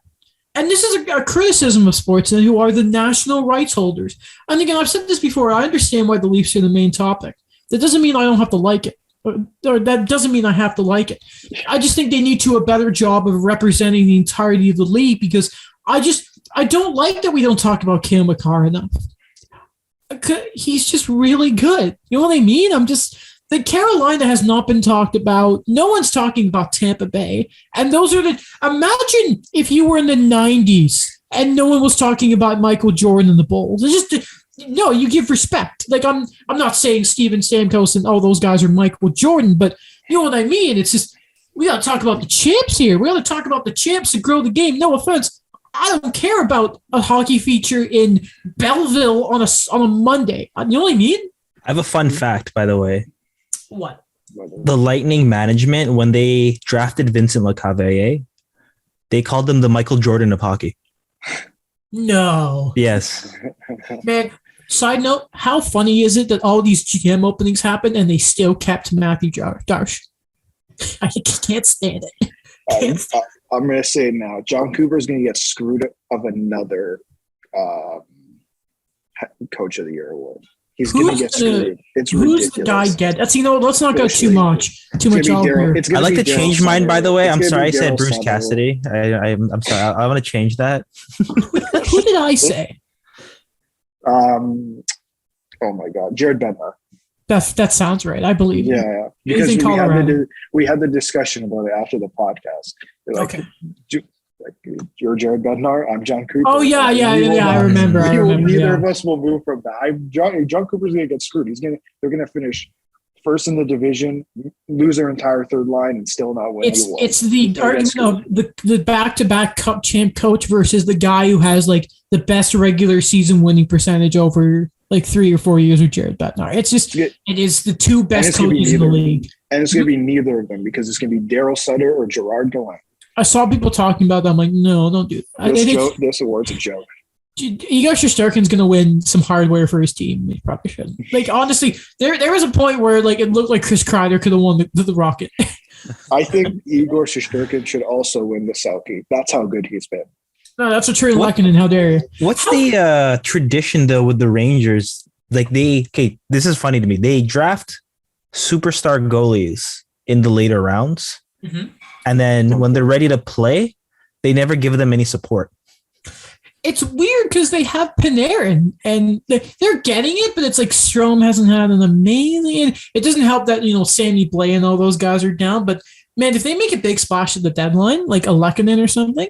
and this is a criticism of sports and who are the national rights holders. And again, I've said this before. I understand why the Leafs are the main topic. That doesn't mean I don't have to like it. Or that doesn't mean I have to like it. I just think they need to do a better job of representing the entirety of the league because I don't like that we don't talk about Cale Makar enough. He's just really good. You know what I mean? Carolina has not been talked about. No one's talking about Tampa Bay. And imagine if you were in the 90s and no one was talking about Michael Jordan and the Bulls. It's just, no, you give respect. Like, I'm not saying Steven Stamkos and all those guys are Michael Jordan, but you know what I mean? It's just, we got to talk about the champs here. We got to talk about the champs to grow the game. No offense. I don't care about a hockey feature in Belleville on a Monday. You know what I mean? I have a fun fact, by the way. What? The Lightning management, when they drafted Vincent Lecavalier, they called him the Michael Jordan of hockey. No. Yes. Man, side note, how funny is it that all these GM openings happened and they still kept Matthew Darsh? I can't stand it. I'm going to say it now. John Cooper is going to get screwed of another Coach of the Year award. He's going to get screwed. It's ridiculous. Who's the guy get? Let's not go too much. Too much out here. I like to change mine, by the way. I'm sorry I said Bruce Cassidy. I'm sorry. I want to change that. Who did I say? Oh my God, Jared Bednar. That sounds right. I believe. Yeah. Because we had the discussion about it after the podcast. Like, okay. You're Jared Bednar. I'm John Cooper. Oh yeah. I remember. Neither of us will move from that. John Cooper's going to get screwed. They're going to finish first in the division, lose their entire third line, and still not win. It's the argument of the back-to-back Cup champ coach versus the guy who has like the best regular season winning percentage over like 3 or 4 years with Jared Bednar. It's just it is the two best coaches in the league, and it's going to be neither of them because it's going to be Daryl Sutter or Gerard Gallant. I saw people talking about that. I'm like, no, don't do that. This award's a joke. Igor Shesterkin's going to win some hardware for his team. He probably shouldn't. Like, honestly, there was a point where like it looked like Chris Kreider could have won the Rocket. I think Igor Shesterkin should also win the Selke. That's how good he's been. No, that's a true Lehkonen. How dare you? What's the tradition, though, with the Rangers? Like, this is funny to me. They draft superstar goalies in the later rounds. Mm-hmm. And then when they're ready to play, they never give them any support. It's weird because they have Panarin and they're getting it, but it's like Strome hasn't had an amazing. It doesn't help that, Sammy Blais and all those guys are down. But man, if they make a big splash at the deadline, like a Lehkonen or something,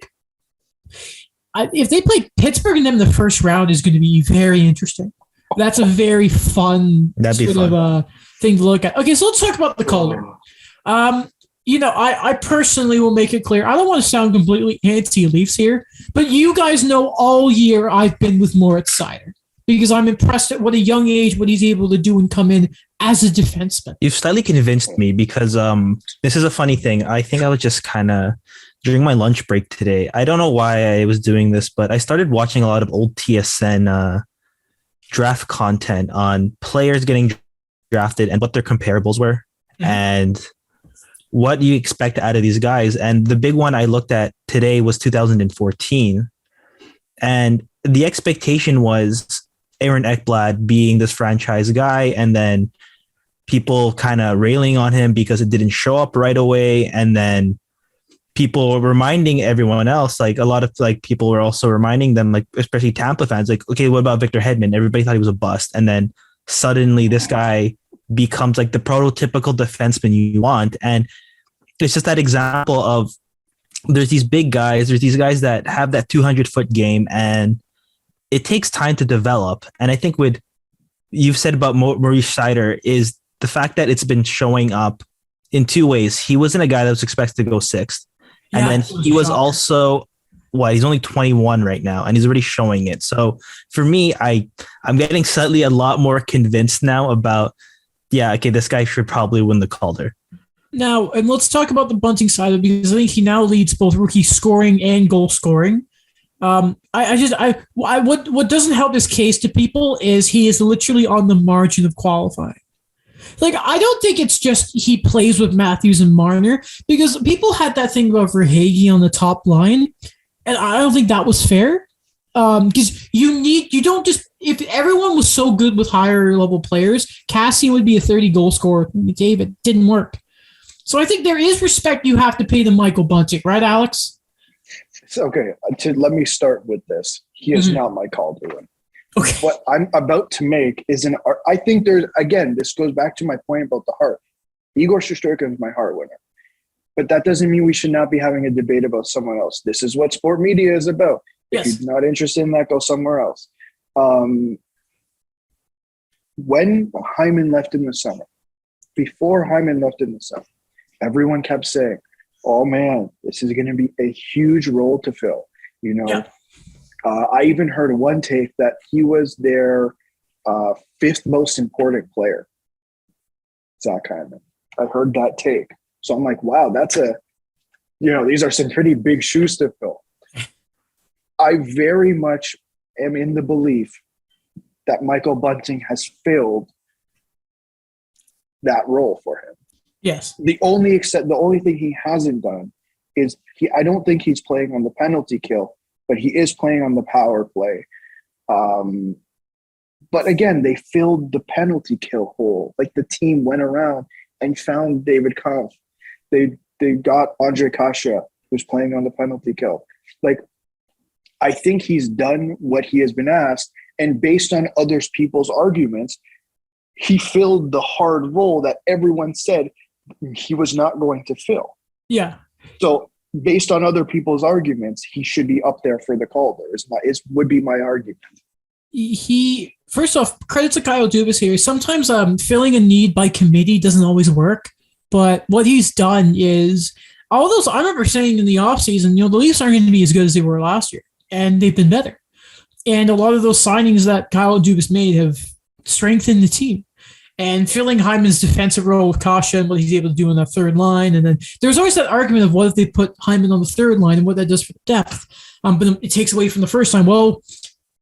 if they play Pittsburgh and them in the first round is going to be very interesting. That's a very fun thing to look at. Okay, so let's talk about the Calder. I personally will make it clear. I don't want to sound completely anti-Leafs here, but you guys know all year I've been with Moritz Seider because I'm impressed at what a young age, what he's able to do and come in as a defenseman. You've slightly convinced me because this is a funny thing. I think I was just kind of during my lunch break today. I don't know why I was doing this, but I started watching a lot of old TSN draft content on players getting drafted and what their comparables were. Mm-hmm. And what do you expect out of these guys? And the big one I looked at today was 2014. And the expectation was Aaron Ekblad being this franchise guy, and then people kind of railing on him because it didn't show up right away. And then people reminding everyone else, like a lot of like people were also reminding them, like especially Tampa fans, like, okay, what about Victor Hedman? Everybody thought he was a bust. And then suddenly this guy becomes like the prototypical defenseman you want. And it's just that example of there's these big guys, there's these guys that have that 200-foot game, and it takes time to develop. And I think what you've said about Moritz Seider is the fact that it's been showing up in two ways. He wasn't a guy that was expected to go sixth. And then he was also, he's only 21 right now, and he's already showing it. So for me, I'm getting slightly a lot more convinced now about, this guy should probably win the Calder. Now, and let's talk about the bunting side of it, because I think he now leads both rookie scoring and goal scoring. What doesn't help his case to people is he is literally on the margin of qualifying. Like, I don't think it's just he plays with Matthews and Marner, because people had that thing about Verhaeghe on the top line, and I don't think that was fair. Because you don't just, if everyone was so good with higher level players, Cassian would be a 30 goal scorer. McDavid didn't work. So I think there is respect you have to pay to Michael Bunting, right, Alex? Okay, let me start with this. He is not my Calder. Okay. What I'm about to make is I think there's, again, this goes back to my point about the Hart. Igor Shesterkin is my Hart winner. But that doesn't mean we should not be having a debate about someone else. This is what sport media is about. If you're not interested in that, go somewhere else. When Hyman left in the summer, before Hyman left in the summer, everyone kept saying, oh man, this is going to be a huge role to fill. You know, I even heard one take that he was their fifth most important player, Zach Hyman. I heard that take. So I'm like, wow, these are some pretty big shoes to fill. I very much am in the belief that Michael Bunting has filled that role for him. Yes. The only thing he hasn't done is I don't think he's playing on the penalty kill, but he is playing on the power play. But again, they filled the penalty kill hole. Like, the team went around and found David Kampf. They got Andre Kasha, who's playing on the penalty kill. Like, I think he's done what he has been asked, and based on other people's arguments, he filled the hard role that everyone said he was not going to fill. Yeah. So based on other people's arguments, he should be up there for the Calder. Would be my argument. First off, credit to Kyle Dubas here. Sometimes filling a need by committee doesn't always work, but what he's done is all those. I remember saying in the offseason, the Leafs aren't going to be as good as they were last year, and they've been better. And a lot of those signings that Kyle Dubas made have strengthened the team. And filling Hyman's defensive role with Kasha and what he's able to do on that third line. And then there's always that argument of what if they put Hyman on the third line and what that does for depth. But it takes away from the first line. Well,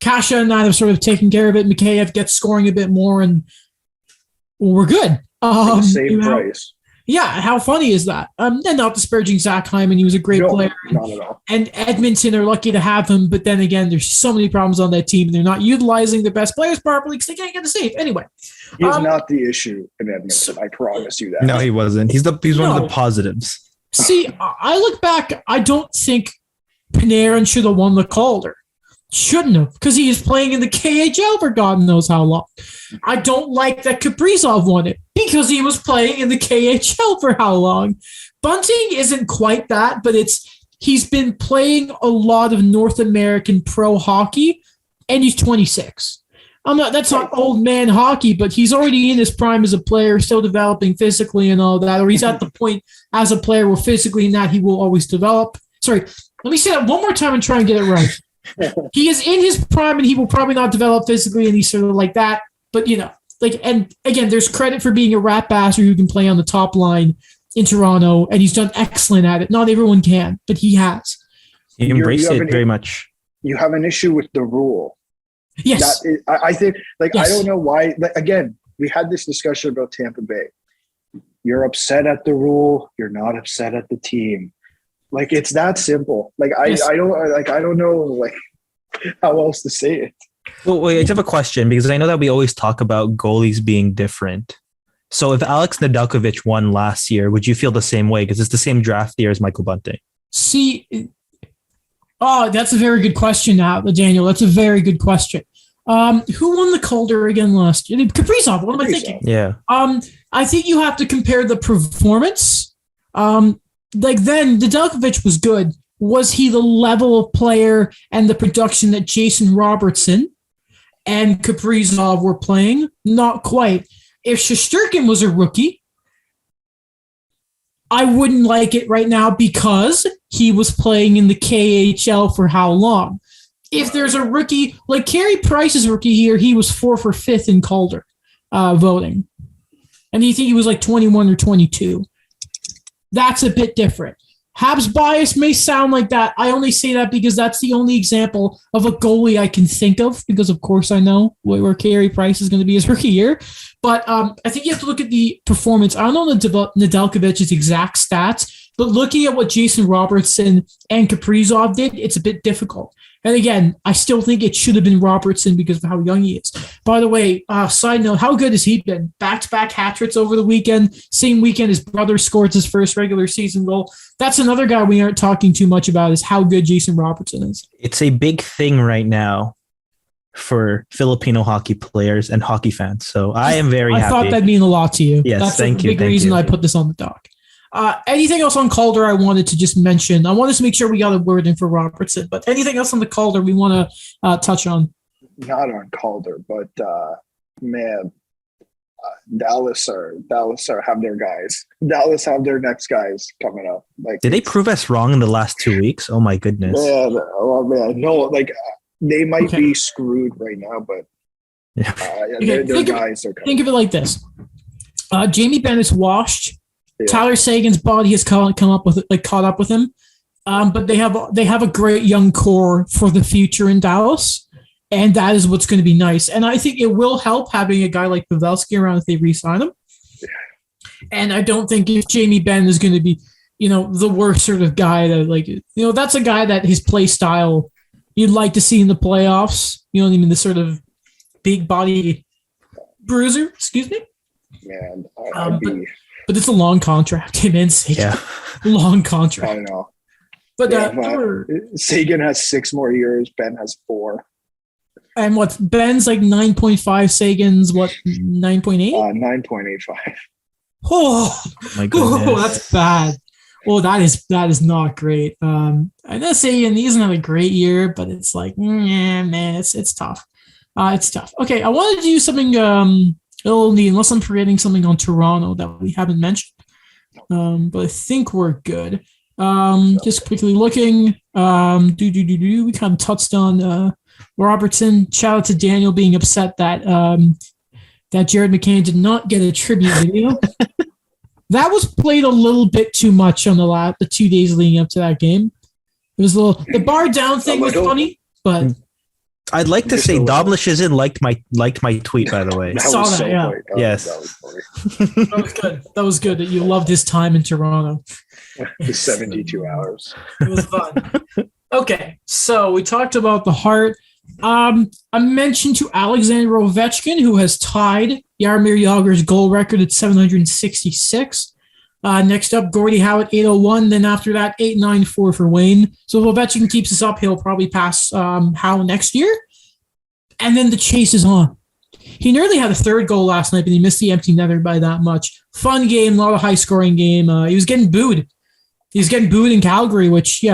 Kasha and I have sort of taken care of it. Mikheyev gets scoring a bit more, and we're good. Same price. Yeah, how funny is that? And not disparaging Zach Hyman. He was a great player. Not at all. And Edmonton are lucky to have him, but then again, there's so many problems on that team. They're not utilizing their best players properly because they can't get the save. Anyway. He's not the issue in Edmonton, I promise you that. No, he wasn't. He's one of the positives. See, I look back, I don't think Panarin should have won the Calder. Shouldn't have, because he is playing in the KHL for God knows how long. I don't like that Kaprizov won it because he was playing in the KHL for how long. Bunting isn't quite that, but he's been playing a lot of North American pro hockey, and he's 26. That's not old man hockey, but he's already in his prime as a player, still developing physically and all that, or he's at the point as a player where physically and that he will always develop. Sorry, let me say that one more time and try and get it right. He is in his prime and he will probably not develop physically, and he's sort of like that. But, and again, there's credit for being a rat bastard who can play on the top line in Toronto, and he's done excellent at it. Not everyone can, but he has. He embraced it very much. You have an issue with the rule. Yes. I think, yes. I don't know why. Again, we had this discussion about Tampa Bay. You're upset at the rule. You're not upset at the team. It's that simple. Yes. I don't know how else to say it. Well, wait, I just have a question, because I know that we always talk about goalies being different. So if Alex Nedeljkovic won last year, would you feel the same way? Because it's the same draft year as Michael Bunting. See, that's a very good question now, Daniel. That's a very good question. Who won the Calder again last year? Kaprizov. What am I thinking? Yeah. I think you have to compare the performance. Then Nedeljkovic was good. Was he the level of player and the production that Jason Robertson and Kaprizov were playing? Not quite. If Shesterkin was a rookie, I wouldn't like it right now because he was playing in the KHL for how long? If there's a rookie, like Carey Price's rookie here, he was 4th or 5th in Calder voting. And you think he was 21 or 22. That's a bit different. Habs bias may sound like that. I only say that because that's the only example of a goalie I can think of, because of course I know where Carey Price is going to be his rookie year. But I think you have to look at the performance. I don't know Nedeljkovic's exact stats, but looking at what Jason Robertson and Kaprizov did, it's a bit difficult. And again, I still think it should have been Robertson because of how young he is. By the way, side note, how good has he been? Back-to-back hat-tricks over the weekend. Same weekend his brother scored his first regular season goal. That's another guy we aren't talking too much about, is how good Jason Robertson is. It's a big thing right now for Filipino hockey players and hockey fans. So I am very happy. I thought that'd mean a lot to you. Yes, that's thank you. That's the big reason I put this on the dock. Anything else on Calder I wanted to just mention? I wanted to make sure we got a word in for Robertson, but anything else on the Calder we want to touch on? Not on Calder, but man, Dallas have their guys. Dallas have their next guys coming up. Like, did they prove us wrong in the last 2 weeks? Oh my goodness. Man, oh man, no, like they might be screwed right now, but their guys are coming. Think of it like this: Jamie Bennett's washed. Yeah. Tyler Sagan's body has caught up with him, but they have a great young core for the future in Dallas, and that is what's going to be nice. And I think it will help having a guy like Pavelski around if they re-sign him. Yeah. And I don't think if Jamie Benn is going to be, the worst sort of guy that that's a guy that his play style you'd like to see in the playoffs. You know what I mean? The sort of big body bruiser. Excuse me. Man, But it's a long contract. Him and Sagan. Yeah. Long contract. I know. But Sagan has 6 more years. Ben has 4. And what? Ben's like 9.5. Sagan's what? 9.8? 9.85. Oh my goodness. Oh, that's bad. Oh, that is not great. I know Sagan, he doesn't have a great year, but it's like, man, it's tough. It's tough. Okay, I wanted to do something unless I'm forgetting something on Toronto that we haven't mentioned. But I think we're good. Just quickly looking. We kind of touched on Robertson. Shout out to Daniel being upset that that Jared McCann did not get a tribute video. That was played a little bit too much on the 2 days leading up to that game. It was the bar down thing was funny, but I'd like to say Domlish isn't liked my tweet, by the way. I saw that, yeah. Yes. That was good that you loved his time in Toronto. The 72 hours. It was fun. Okay, so we talked about the Hart. I mentioned to Alexander Ovechkin, who has tied Jaromir Jagr's goal record at 766. Next up, Gordie Howe at 801. Then after that, 894 for Wayne. So if Ovechkin keeps this up, he'll probably pass Howe next year. And then the chase is on. He nearly had a third goal last night, but he missed the empty netter by that much. Fun game, a lot of high-scoring game. He was getting booed. He was getting booed in Calgary, which,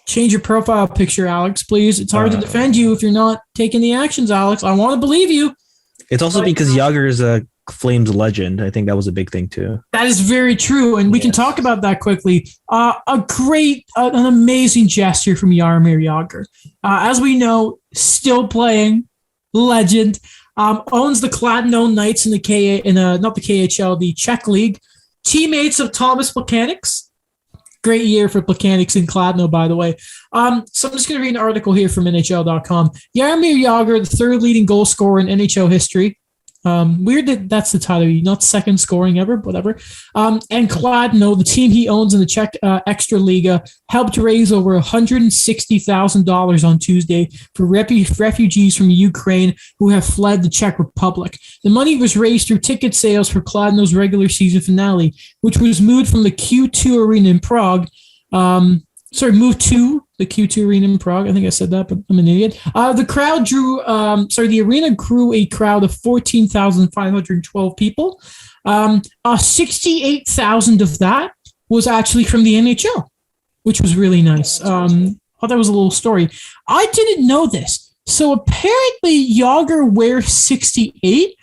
change your profile picture, Alex, please. It's hard to defend you if you're not taking the actions, Alex. I want to believe you. It's also because Jágr is a Flames legend. I think that was a big thing too. That is very true, and we can talk about that quickly. An amazing gesture from Jaromir Jágr. As we know, still playing, legend. Owns the Kladno Knights in the not the KHL, the Czech League. Teammates of Thomas Plekanec. Great year for Plekanec in Kladno, by the way. So I'm just going to read an article here from NHL.com. Jaromir Jágr, the third leading goal scorer in NHL history. Weird that that's the title, not second scoring ever, whatever. And Kladno, the team he owns in the Czech Extraliga, helped raise over $160,000 on Tuesday for refugees from Ukraine who have fled the Czech Republic. The money was raised through ticket sales for Kladno's regular season finale, which was moved from the Q2 Arena in Prague. Moved to the Q2 Arena in Prague. I think I said that, but I'm an idiot. The arena grew a crowd of 14,512 people. 68,000 of that was actually from the NHL, which was really nice. I thought that was a little story. I didn't know this. So apparently Jágr wears 68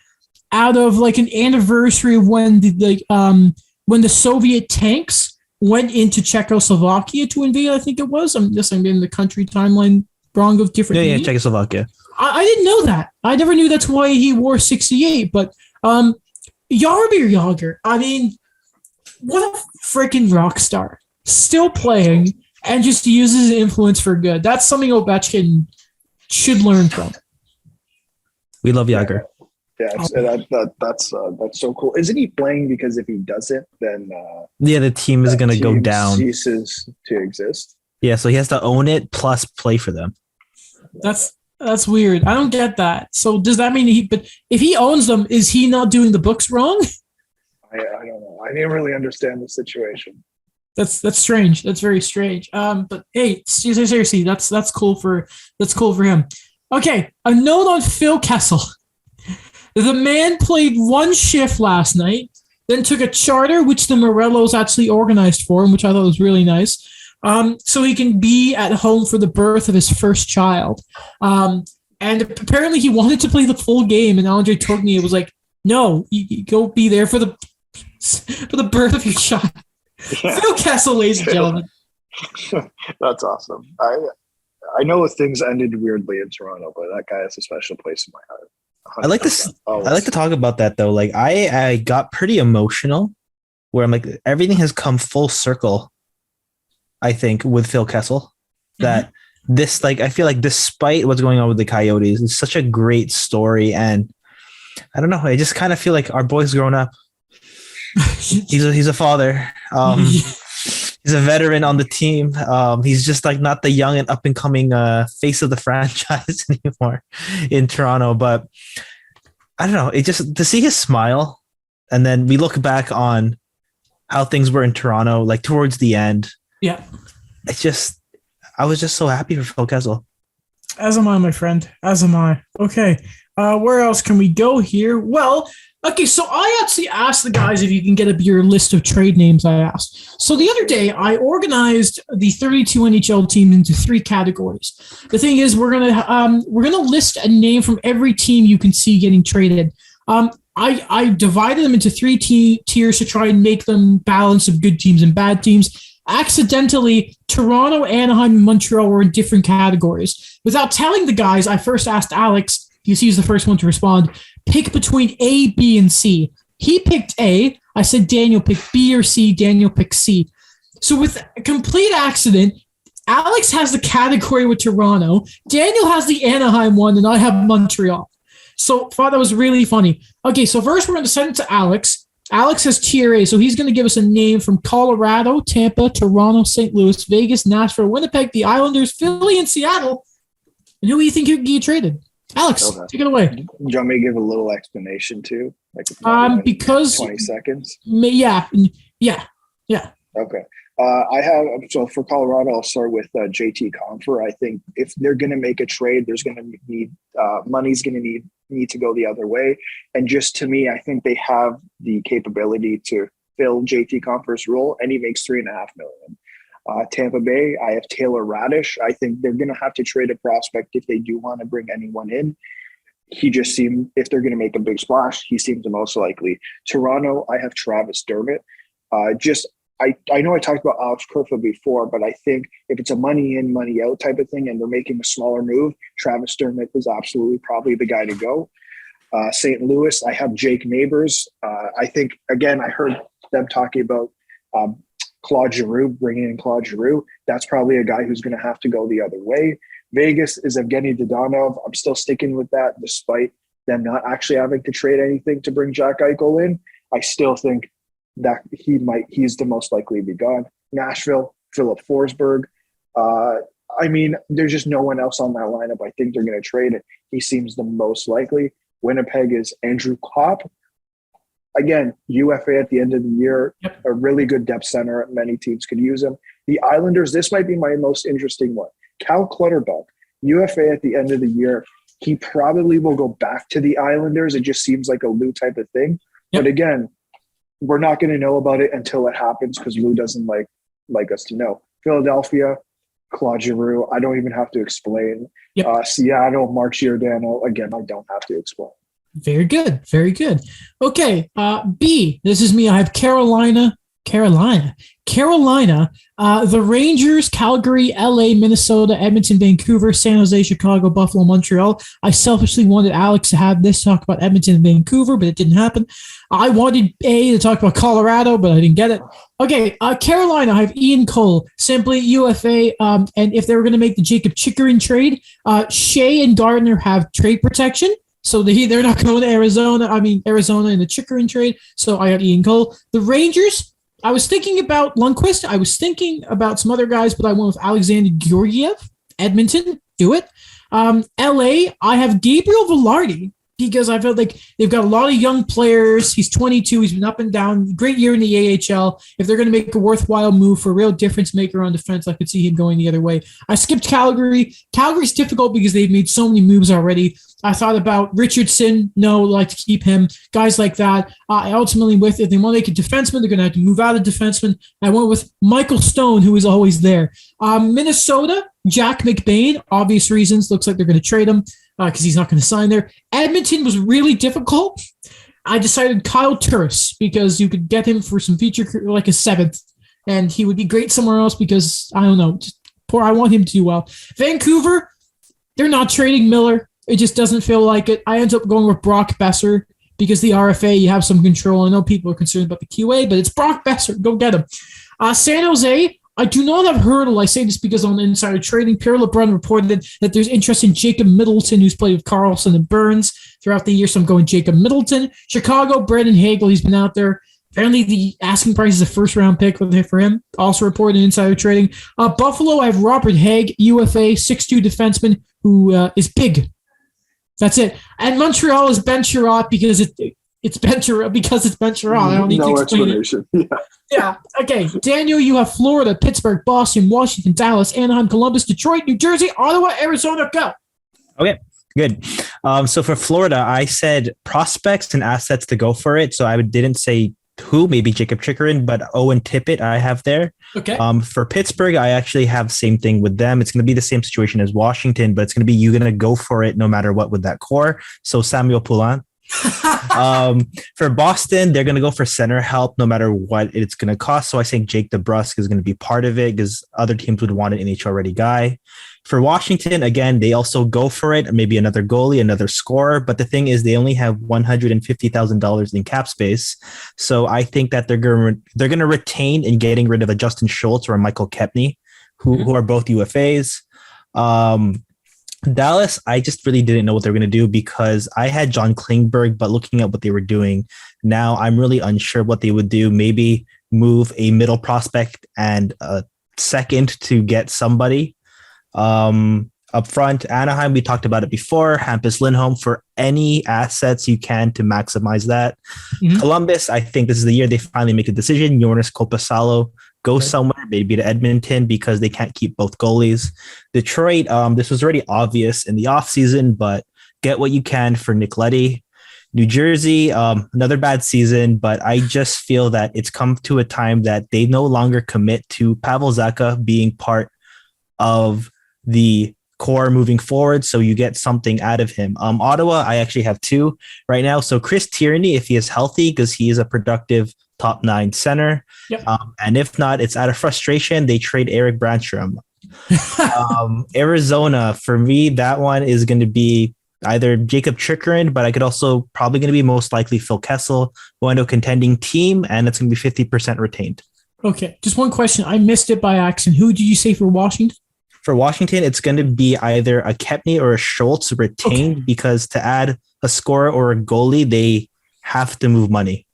out of like an anniversary of when the Soviet tanks went into Czechoslovakia to invade, I think it was. I'm getting the country timeline wrong of different names. Yeah, Czechoslovakia. I didn't know that. I never knew that's why he wore 68. But Jaromir Jágr, I mean, what a freaking rock star. still playing, and just uses his influence for good. That's something Ovechkin should learn from. We love Yager. Yeah, that's so cool. Isn't he playing because if he doesn't, then the team is going to go down. Ceases to exist. Yeah, so he has to own it plus play for them. That's weird. I don't get that. So does that mean but if he owns them, is he not doing the books wrong? I don't know. I didn't really understand the situation. That's strange. That's very strange. But hey, seriously, that's cool for him. Okay, a note on Phil Kessel. The man played one shift last night, then took a charter, which the Morellos actually organized for him, which I thought was really nice, so he can be at home for the birth of his first child. And apparently he wanted to play the full game, and Andre Tourigny was like, no, you go be there for the birth of your child. Yeah. Phil Kessel, ladies and gentlemen. That's awesome. I know things ended weirdly in Toronto, but that guy has a special place in my heart. I like to talk about that though. Like I got pretty emotional where I'm like, everything has come full circle. I think with Phil Kessel, that this, like, I feel like despite what's going on with the Coyotes, it's such a great story. And I don't know, I just kind of feel like our boy's grown up. He's a father. He's a veteran on the team. He's just like not the young and up and coming face of the franchise anymore in Toronto. But I don't know. It just to see his smile, and then we look back on how things were in Toronto, like towards the end. Yeah, I was just so happy for Phil Kessel. As am I, my friend. As am I. Okay. Where else can we go here? Well, okay, so I actually asked the guys if you can get your list of trade names I asked. So the other day, I organized the 32 NHL teams into 3 categories. The thing is, we're gonna list a name from every team you can see getting traded. I divided them into 3 tiers to try and make them balance of good teams and bad teams. Accidentally, Toronto, Anaheim, and Montreal were in different categories. Without telling the guys, I first asked Alex, he's the first one to respond, pick between A, B, and C. He picked A. I said Daniel picked B or C. Daniel picked C. So with a complete accident, Alex has the category with Toronto. Daniel has the Anaheim one, and I have Montreal. So I thought that was really funny. Okay, so first we're going to send it to Alex. Alex has tier A, so he's going to give us a name from Colorado, Tampa, Toronto, St. Louis, Vegas, Nashville, Winnipeg, the Islanders, Philly, and Seattle. And who do you think you can get traded? Alex, take it away. Do you want me to give a little explanation too? Because 20 seconds. Yeah. Okay. I have for Colorado. I'll start with JT Compher. I think if they're going to make a trade, there's going to need money's going to need to go the other way. And just to me, I think they have the capability to fill JT Compher's role, and he makes $3.5 million. Tampa Bay, I have Taylor Radish. I think they're going to have to trade a prospect if they do want to bring anyone in. He just seemed, if they're going to make a big splash, he seems the most likely. Toronto, I have Travis Dermott. I know I talked about Alex Kerfoot before, but I think if it's a money in, money out type of thing, and they're making a smaller move, Travis Dermott is absolutely probably the guy to go. St. Louis, I have Jake Neighbors. I think, again, I heard them talking about Claude Giroux, bringing in Claude Giroux. That's probably a guy who's going to have to go the other way. Vegas is Evgeny Dodonov. I'm still sticking with that despite them not actually having to trade anything to bring Jack Eichel in. I still think that he's the most likely to be gone. Nashville, Philip Forsberg. There's just no one else on that lineup. I think they're going to trade it. He seems the most likely. Winnipeg is Andrew Kopp. Again, UFA at the end of the year, a really good depth center. Many teams could use him. The Islanders, this might be my most interesting one. Cal Clutterbuck, UFA at the end of the year. He probably will go back to the Islanders. It just seems like a Lou type of thing. Yep. But again, we're not going to know about it until it happens because Lou doesn't like us to know. Philadelphia, Claude Giroux, I don't even have to explain. Yep. Seattle, Mark Giordano, again, I don't have to explain. Very good. Very good. Okay. B, this is me. I have Carolina, Carolina. The Rangers, Calgary, LA, Minnesota, Edmonton, Vancouver, San Jose, Chicago, Buffalo, Montreal. I selfishly wanted Alex to have this talk about Edmonton and Vancouver, but it didn't happen. I wanted A to talk about Colorado, but I didn't get it. Okay, Carolina, I have Ian Cole, simply UFA, and if they were going to make the Jacob Chickering trade, Shea and Gardner have trade protection. So they're not going to Arizona in the Chickering trade. So I got Ian Cole. The Rangers, I was thinking about Lundqvist. I was thinking about some other guys, but I went with Alexander Georgiev. Edmonton, do it. LA, I have Gabriel Velarde because I felt like they've got a lot of young players. He's 22. He's been up and down. Great year in the AHL. If they're going to make a worthwhile move for a real difference maker on defense, I could see him going the other way. I skipped Calgary. Calgary's difficult because they've made so many moves already. I thought about Richardson. No, like to keep him. Guys like that. I ultimately, if they want to make a defenseman, they're going to have to move out of defenseman. I went with Michael Stone, who is always there. Minnesota, Jack McBain. Obvious reasons. Looks like they're going to trade him because he's not going to sign there. Edmonton was really difficult. I decided Kyle Turris because you could get him for some future, like a seventh, and he would be great somewhere else because, I don't know, I want him to do well. Vancouver, they're not trading Miller. It just doesn't feel like it. I end up going with Brock Besser because the RFA, you have some control. I know people are concerned about the QA, but it's Brock Besser. Go get him. San Jose, I do not have Hurdle. I say this because on Insider Trading, Pierre LeBrun reported that there's interest in Jacob Middleton, who's played with Carlson and Burns throughout the year, so I'm going Jacob Middleton. Chicago, Brandon Hagel, he's been out there. Apparently, the asking price is a first-round pick for him. Also reported in Insider Trading. Buffalo, I have Robert Haig, UFA, 6'2 defenseman, who is big. That's it. And Montreal is Ben Chirot because it's Ben Chirot because it's Ben Chirot. I don't need to explain explanation. Yeah. Okay. Daniel, you have Florida, Pittsburgh, Boston, Washington, Dallas, Anaheim, Columbus, Detroit, New Jersey, Ottawa, Arizona. Go. Okay. Good. So for Florida, I said prospects and assets to go for it. So I didn't say who, maybe Jacob Chickering, but Owen Tippett I have there. Okay. For Pittsburgh, I actually have the same thing with them. It's going to be the same situation as Washington, but it's going to be you going to go for it no matter what with that core. So Samuel Poulin. For Boston, they're going to go for center help no matter what it's going to cost. So I think Jake DeBrusk is going to be part of it because other teams would want an NHL-ready guy. For Washington, again, they also go for it. Maybe another goalie, another scorer. But the thing is, they only have $150,000 in cap space. So I think that they're going to retain in getting rid of a Justin Schultz or a Michael Kepney, who are both UFAs. Dallas, I just really didn't know what they were going to do because I had John Klingberg, but looking at what they were doing now, I'm really unsure what they would do. Maybe move a middle prospect and a second to get somebody. Up front, Anaheim, we talked about it before. Hampus Lindholm for any assets you can to maximize that. Mm-hmm. Columbus, I think this is the year they finally make a decision. Jonas Korpisalo goes somewhere, maybe to Edmonton because they can't keep both goalies. Detroit, this was already obvious in the offseason, but get what you can for Nick Leddy. New Jersey, another bad season, but I just feel that it's come to a time that they no longer commit to Pavel Zacha being part of the core moving forward, so you get something out of him. Ottawa, I actually have two right now. So Chris Tierney, if he is healthy, because he is a productive top 9 center. Yep. And if not, it's out of frustration. They trade Eric Brandstrom. Arizona, for me, that one is going to be either Jacob Chickering, but I could also probably going to be most likely Phil Kessel, going to a contending team, and it's going to be 50% retained. Okay, just one question. I missed it by accident. Who did you say for Washington? For Washington, it's going to be either a Kepney or a Schultz retained because to add a scorer or a goalie, they have to move money.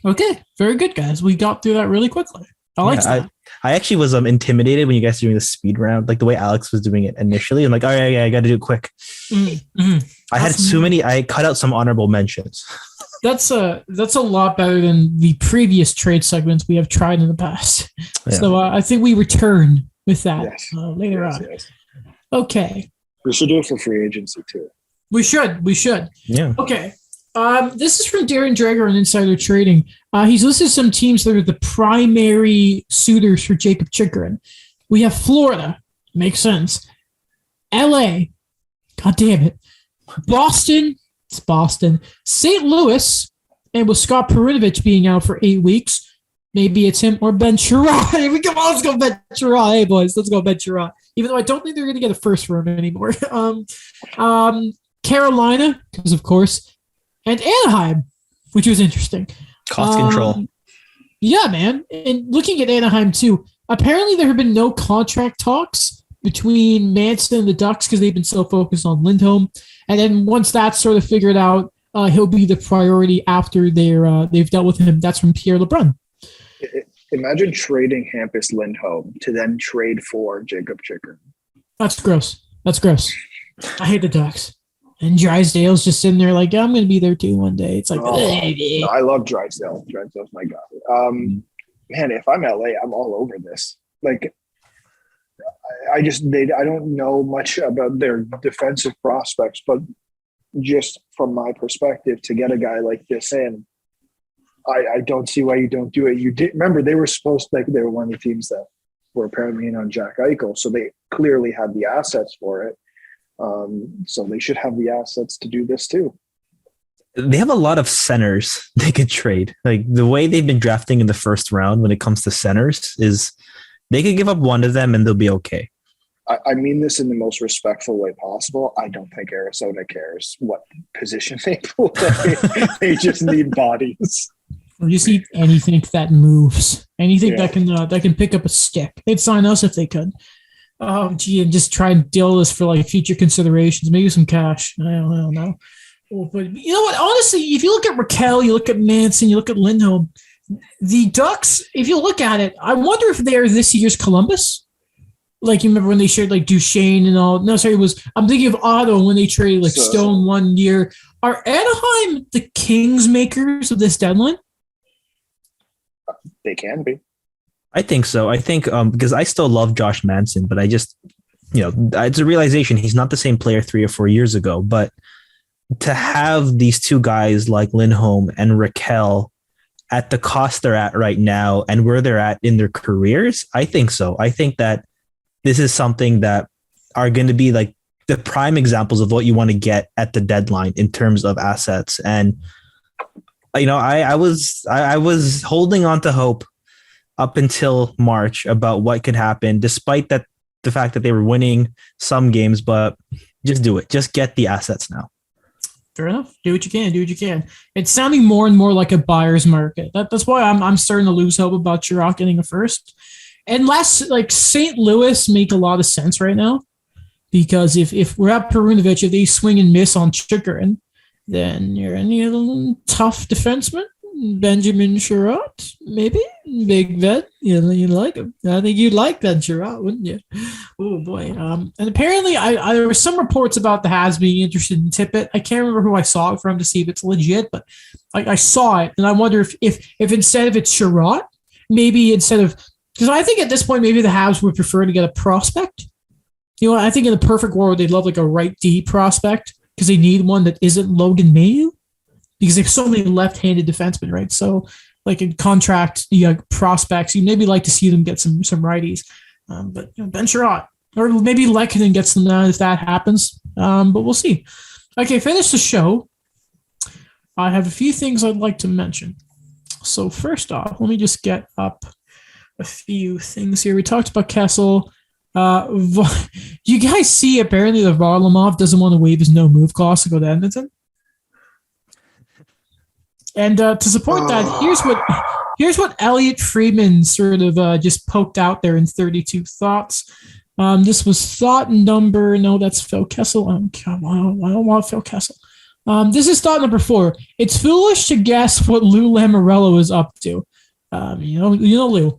Okay, very good, guys. We got through that really quickly. I like that. I actually was intimidated when you guys were doing the speed round, like the way Alex was doing it initially. I'm like, all right, yeah, I got to do it quick. Mm-hmm. I had so many. I cut out some honorable mentions. That's a lot better than the previous trade segments we have tried in the past. Yeah. So I think we return with that later on. Yes. Okay. We should do it for free agency too. We should. Yeah. Okay. This is from Darren Drager on Insider Trading. He's listed some teams that are the primary suitors for Jacob Chickering. We have Florida. Makes sense. LA. God damn it. Boston. It's Boston. St. Louis. And with Scott Perinovich being out for 8 weeks. Maybe it's him or Ben Chirot. Come on, let's go Ben Chirot. Hey, boys, let's go Ben Chirot. Even though I don't think they're going to get a first for him anymore. Carolina, because of course, and Anaheim, which was interesting. Cost control. Yeah, man. And looking at Anaheim, too, apparently there have been no contract talks between Manson and the Ducks because they've been so focused on Lindholm. And then once that's sort of figured out, he'll be the priority after they've dealt with him. That's from Pierre LeBrun. Imagine trading Hampus Lindholm to then trade for Jacob Chikrin. That's gross. I hate the Ducks. And Drysdale's just sitting there like, I'm going to be there too one day. It's like, I love Drysdale. Drysdale's my guy. Man, if I'm LA, I'm all over this. Like, I don't know much about their defensive prospects, but just from my perspective, to get a guy like this in, I don't see why you don't do it. You did remember they were they were one of the teams that were apparently in on Jack Eichel, so they clearly had the assets for it. So they should have the assets to do this too. They have a lot of centers they could trade. Like the way they've been drafting in the first round when it comes to centers is they could give up one of them and they'll be okay. I mean this in the most respectful way possible. I don't think Arizona cares what position they play. They just need bodies. Or just need anything that moves, anything that can pick up a stick. They'd sign us if they could. Oh, gee, and just try and deal this for like future considerations, maybe some cash. I don't know. But you know what? Honestly, if you look at Raquel, you look at Manson, you look at Lindholm, the Ducks, if you look at it, I wonder if they're this year's Columbus. Like, you remember when they shared like Duchesne and all? No, sorry, I'm thinking of Otto when they traded like Stone 1 year. Are Anaheim the Kings makers of this deadline? They can be. I think so. I think because I still love Josh Manson, but I just, it's a realization he's not the same player 3 or 4 years ago. But to have these two guys like Lindholm and Raquel at the cost they're at right now and where they're at in their careers, I think so. I think that this is something that are going to be like the prime examples of what you want to get at the deadline in terms of assets. And, I was holding on to hope up until March about what could happen, despite the fact that they were winning some games, but just do it. Just get the assets now. Fair enough. Do what you can. It's sounding more and more like a buyer's market. That's why I'm starting to lose hope about Chirac getting a first. Unless like St. Louis make a lot of sense right now, because if we're at Perunovic, if they swing and miss on Chikrin, then you're in a tough defenseman. Benjamin Chirot, maybe big vet. You like him. I think you'd like Ben Chirot, wouldn't you? Oh boy. And apparently, I there were some reports about the Habs being interested in Tippett. I can't remember who I saw it from to see if it's legit, but I saw it, and I wonder if instead of it's Chirot, maybe instead of, because I think at this point maybe the Habs would prefer to get a prospect. I think in the perfect world they'd love like a right D prospect because they need one that isn't Logan Mailloux. Because they have so many left-handed defensemen, right? So, like in contract prospects, you maybe like to see them get some righties. But Ben Chirot, or maybe Lehkonen gets them now if that happens. But we'll see. Okay, finish the show. I have a few things I'd like to mention. So first off, let me just get up a few things here. We talked about Kessel. You guys see apparently that Varlamov doesn't want to waive his no-move clause to go to Edmonton? And to support that, here's what Elliot Friedman sort of just poked out there in 32 Thoughts. This was thought number, no, that's Phil Kessel. I don't want Phil Kessel. This is thought number 4. It's foolish to guess what Lou Lamoriello is up to. You know Lou.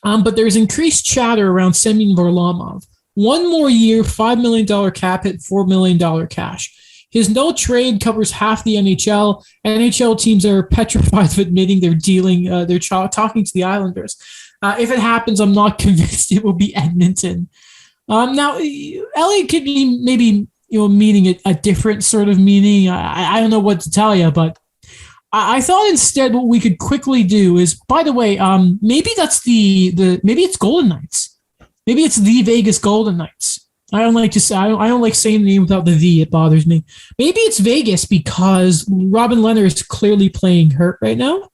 But there's increased chatter around Semyon Varlamov. 1 more year, $5 million cap hit, $4 million cash. His no trade covers half the NHL. NHL teams are petrified of admitting they're talking to the Islanders. If it happens, I'm not convinced it will be Edmonton. Now, Elliot could be maybe meaning a different sort of meaning. I don't know what to tell you, but I thought instead what we could quickly do is, by the way, maybe that's maybe it's Golden Knights. Maybe it's the Vegas Golden Knights. I don't like saying the name without the V. It bothers me. Maybe it's Vegas because Robin Leonard is clearly playing hurt right now.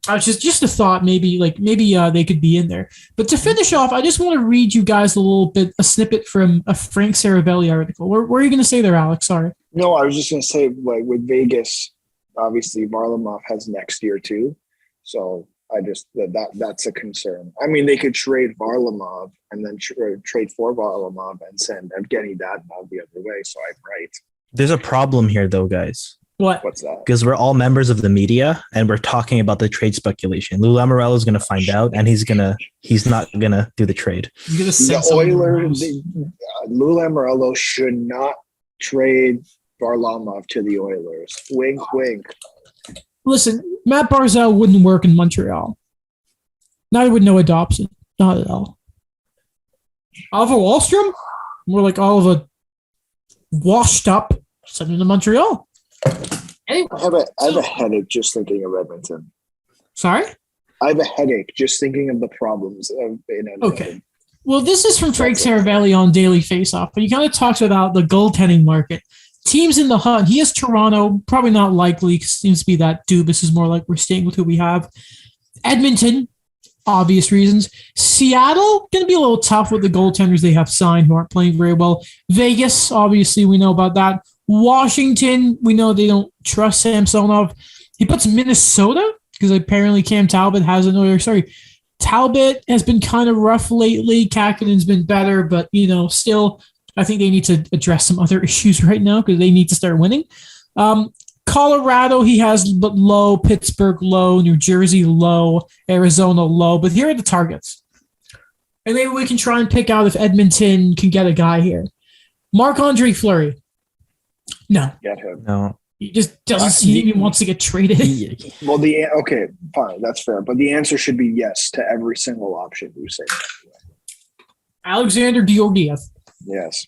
Just a thought. Maybe they could be in there. But to finish off, I just want to read you guys a snippet from a Frank Saravelli article. What are you going to say there, Alex? Sorry. No, I was just going to say, like, with Vegas, obviously Varlamov has next year too, so I just that's a concern. I mean, they could trade Varlamov and then trade for Varlamov and send Evgeny Dadonov the other way. So I'm right. There's a problem here, though, guys. What's that? Because we're all members of the media and we're talking about the trade speculation. Lou Lamoriello is going to find out, and he's not gonna do the trade. The Oilers, Lou Lamoriello should not trade Varlamov to the Oilers. Wink, wink. Listen, Matt Barzal wouldn't work in Montreal. Neither would Noah Dobson. Not at all. Oliver Wahlstrom? More like Oliver washed up, sent him to Montreal. Anyway, I have a headache just thinking of Edmonton. Sorry? I have a headache just thinking of the problems in Edmonton. Okay. Well, this is from Frank Saravelli on Daily Faceoff, but he kind of talks about the goaltending market. Teams in the hunt. He has Toronto, probably not likely. Seems to be that Dubas is more like we're staying with who we have. Edmonton, obvious reasons. Seattle, going to be a little tough with the goaltenders they have signed who aren't playing very well. Vegas, obviously, we know about that. Washington, we know they don't trust Samsonov. He puts Minnesota because apparently Cam Talbot Talbot has been kind of rough lately. Kakanen's been better, but, still, I think they need to address some other issues right now because they need to start winning. Colorado, he has low. Pittsburgh, low. New Jersey, low. Arizona, low. But here are the targets. And maybe we can try and pick out if Edmonton can get a guy here. Marc-Andre Fleury. No. Get him. No. He just doesn't seem he wants to get traded. Well, okay, fine. That's fair. But the answer should be yes to every single option you say. Alexander Georgiev. Yes.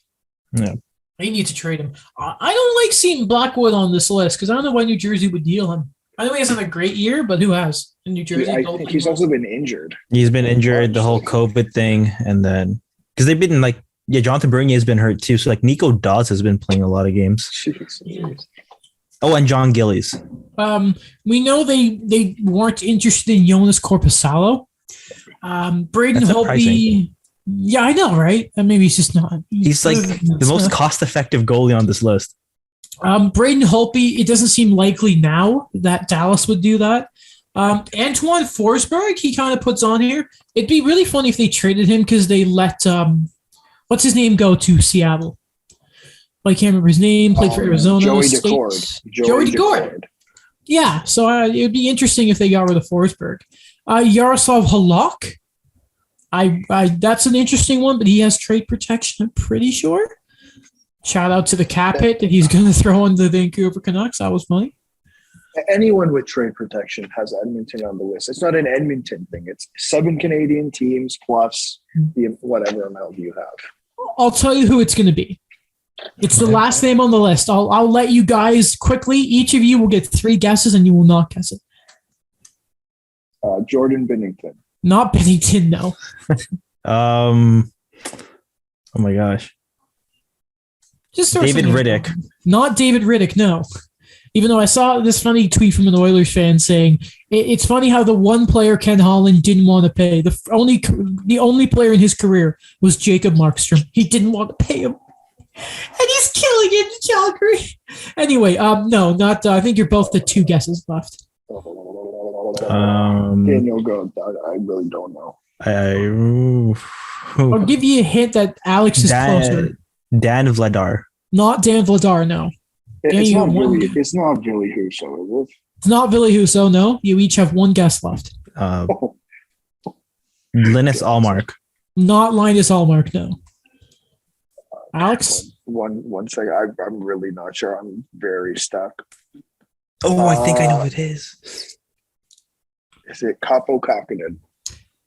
Yeah. They need to trade him. I don't like seeing Blackwood on this list because I don't know why New Jersey would deal him. I know he hasn't a great year, but who has in New Jersey? I think he's also been injured. He's been injured, the whole COVID thing, and then because they've been Jonathan Bernier has been hurt too. So Nico Dawes has been playing a lot of games. Jeez. Oh, and John Gillies. We know they weren't interested in Jonas Korpisalo. Braden Holtby. Yeah, I know, right? Maybe he's just not. He's the most cost-effective goalie on this list. Braden Holtby, it doesn't seem likely now that Dallas would do that. Antoine Forsberg, he kind of puts on here. It'd be really funny if they traded him because they let, what's his name, go to Seattle? I can't remember his name. Played for Arizona. Joey State. Daccord. Joey Daccord. Yeah, so it would be interesting if they got rid of Forsberg. Yaroslav Halak. That's an interesting one, but he has trade protection, I'm pretty sure. Shout out to the cap hit that he's going to throw on the Vancouver Canucks. That was funny. Anyone with trade protection has Edmonton on the list. It's not an Edmonton thing. It's 7 Canadian teams plus the whatever amount you have. I'll tell you who it's going to be. It's the last name on the list. I'll let you guys quickly. Each of you will get 3 guesses, and you will not guess it. Jordan Binnington. Not Binnington, no. Oh my gosh. Just David Riddick. Not David Riddick, no. Even though I saw this funny tweet from an Oilers fan saying, it's funny how the one player Ken Holland didn't want to pay. The only player in his career was Jacob Markstrom. He didn't want to pay him. And he's killing it in Calgary. Anyway, no, not. I think you're both the 2 guesses left. Daniel, go. I really don't know. I'll give you a hint that Alex is closer. Dan Vladar. Not Dan Vladar, no. It's not Billy Husso, is it? It's not Billy Husso, no. You each have 1 guess left. Linus Allmark. Not Linus Allmark, no. Alex? One second. I'm really not sure. I'm very stuck. Oh, I think I know who it is. Is it Kaapo Kähkönen?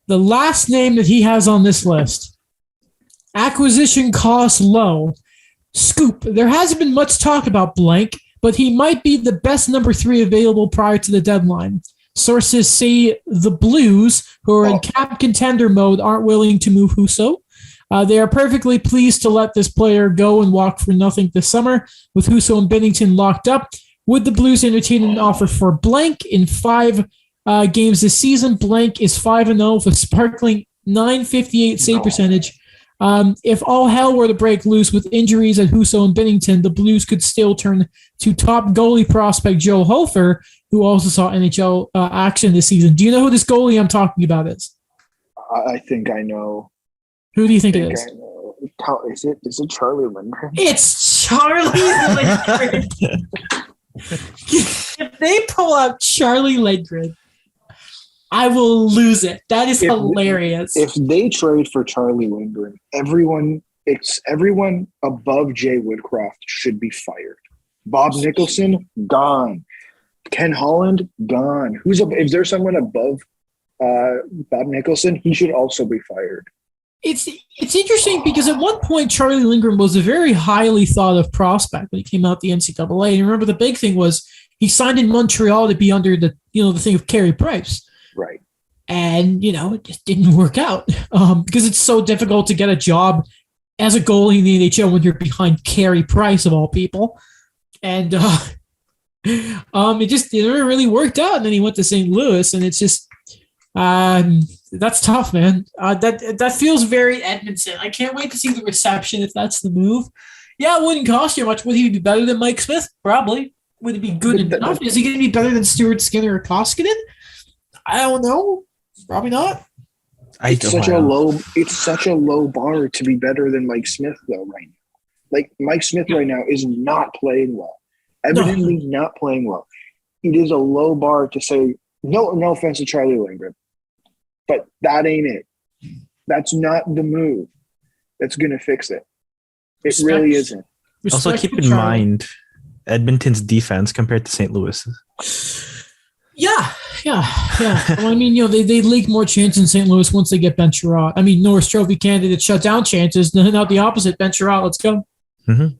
The last name that he has on this list. Acquisition cost low. Scoop. There hasn't been much talk about blank, but he might be the best number 3 available prior to the deadline. Sources say the Blues, who are in cap contender mode, aren't willing to move Husso. They are perfectly pleased to let this player go and walk for nothing this summer. With Husso and Binnington locked up, would the Blues entertain an offer for blank in 5 games this season. Blank is 5-0 with a sparkling .958 save percentage. If all hell were to break loose with injuries at Husso and Binnington, the Blues could still turn to top goalie prospect Joe Hofer, who also saw NHL action this season. Do you know who this goalie I'm talking about is? I think I know. Who do you think it is? Is it Charlie Lindgren? It's Charlie Lindgren. If they pull out Charlie Lindgren, I will lose it. That is hilarious. If they trade for Charlie Lindgren, everyone above Jay Woodcroft should be fired. Bob Nicholson, gone. Ken Holland, gone. If there's someone above Bob Nicholson, he should also be fired. It's interesting because at one point Charlie Lindgren was a very highly thought of prospect when he came out the NCAA. And remember, the big thing was he signed in Montreal to be under the thing of Carey Price. Right. And, it just didn't work out because it's so difficult to get a job as a goalie in the NHL when you're behind Carey Price, of all people. And it never really worked out. And then he went to St. Louis, and it's just that's tough, man. That feels very Edmonton. I can't wait to see the reception if that's the move. Yeah, it wouldn't cost you much. Would he be better than Mike Smith? Probably. Would it be good enough? Is he going to be better than Stuart Skinner or Koskinen? I don't know. Probably not. It's such a low bar to be better than Mike Smith, though, right now. Like, Mike Smith right now is not playing well. Evidently not playing well. It is a low bar to say, no offense to Charlie Lindgren, but that ain't it. That's not the move that's going to fix it. It really isn't. Also, keep in mind Edmonton's defense compared to St. Louis's. Yeah. Well, I mean, they leak more chances in St. Louis once they get Ben Sherratt. I mean, Norris Trophy candidate shut down chances. Not the opposite. Ben Sherratt, let's go. Mm-hmm.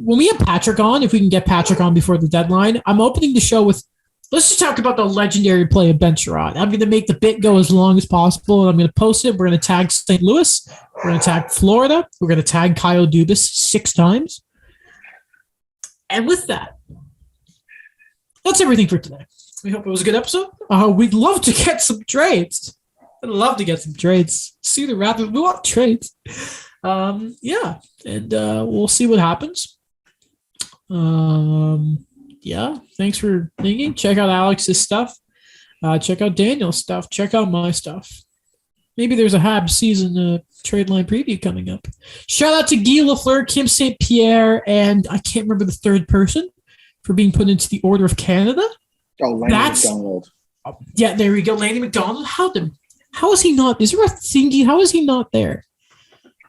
When we have Patrick on, if we can get Patrick on before the deadline, I'm opening the show with, let's just talk about the legendary play of Ben Sherratt. I'm going to make the bit go as long as possible, and I'm going to post it. We're going to tag St. Louis. We're going to tag Florida. We're going to tag Kyle Dubas 6 times. And with that, that's everything for today. We hope it was a good episode. We'd love to get some trades. I'd love to get some trades. Sooner rather than we want trades. Yeah, and we'll see what happens. Yeah, thanks for thinking. Check out Alex's stuff. Check out Daniel's stuff. Check out my stuff. Maybe there's a Habs season trade line preview coming up. Shout out to Guy Lafleur, Kim St. Pierre, and I can't remember the third person for being put into the Order of Canada. Oh, Lanny McDonald. Yeah, there we go. Lanny McDonald. How is he not? Is there a thingy? How is he not there?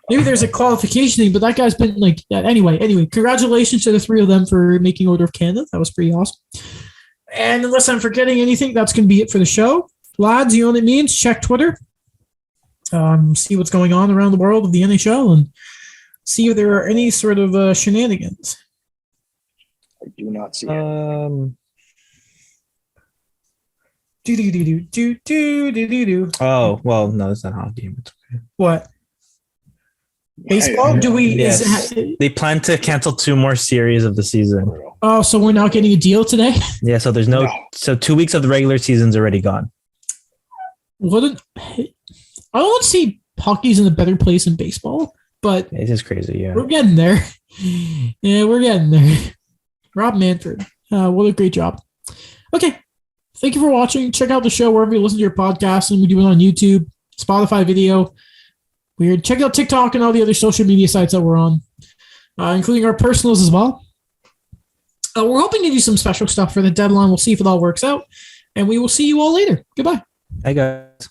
Maybe there's a qualification thing, but that guy's been like that. Anyway, congratulations to the 3 of them for making Order of Canada. That was pretty awesome. And unless I'm forgetting anything, that's going to be it for the show. Lads, you know what it means. Check Twitter. See what's going on around the world of the NHL and see if there are any sort of shenanigans. I do not see it. Oh, well, no, it's not hockey. It's okay. What? Baseball? Yes. They plan to cancel 2 more series of the season. Oh, so we're not getting a deal today? Yeah, so there's so 2 weeks of the regular season's already gone. I don't see hockey's in a better place than baseball, but it's just crazy, yeah. We're getting there. Yeah, we're getting there. Rob Manfred. What a great job. Okay. Thank you for watching. Check out the show wherever you listen to your podcast, and we do it on YouTube, Spotify video. Weird. Check out TikTok and all the other social media sites that we're on, including our personals as well. We're hoping to do some special stuff for the deadline. We'll see if it all works out, and we will see you all later. Goodbye. Hi, guys.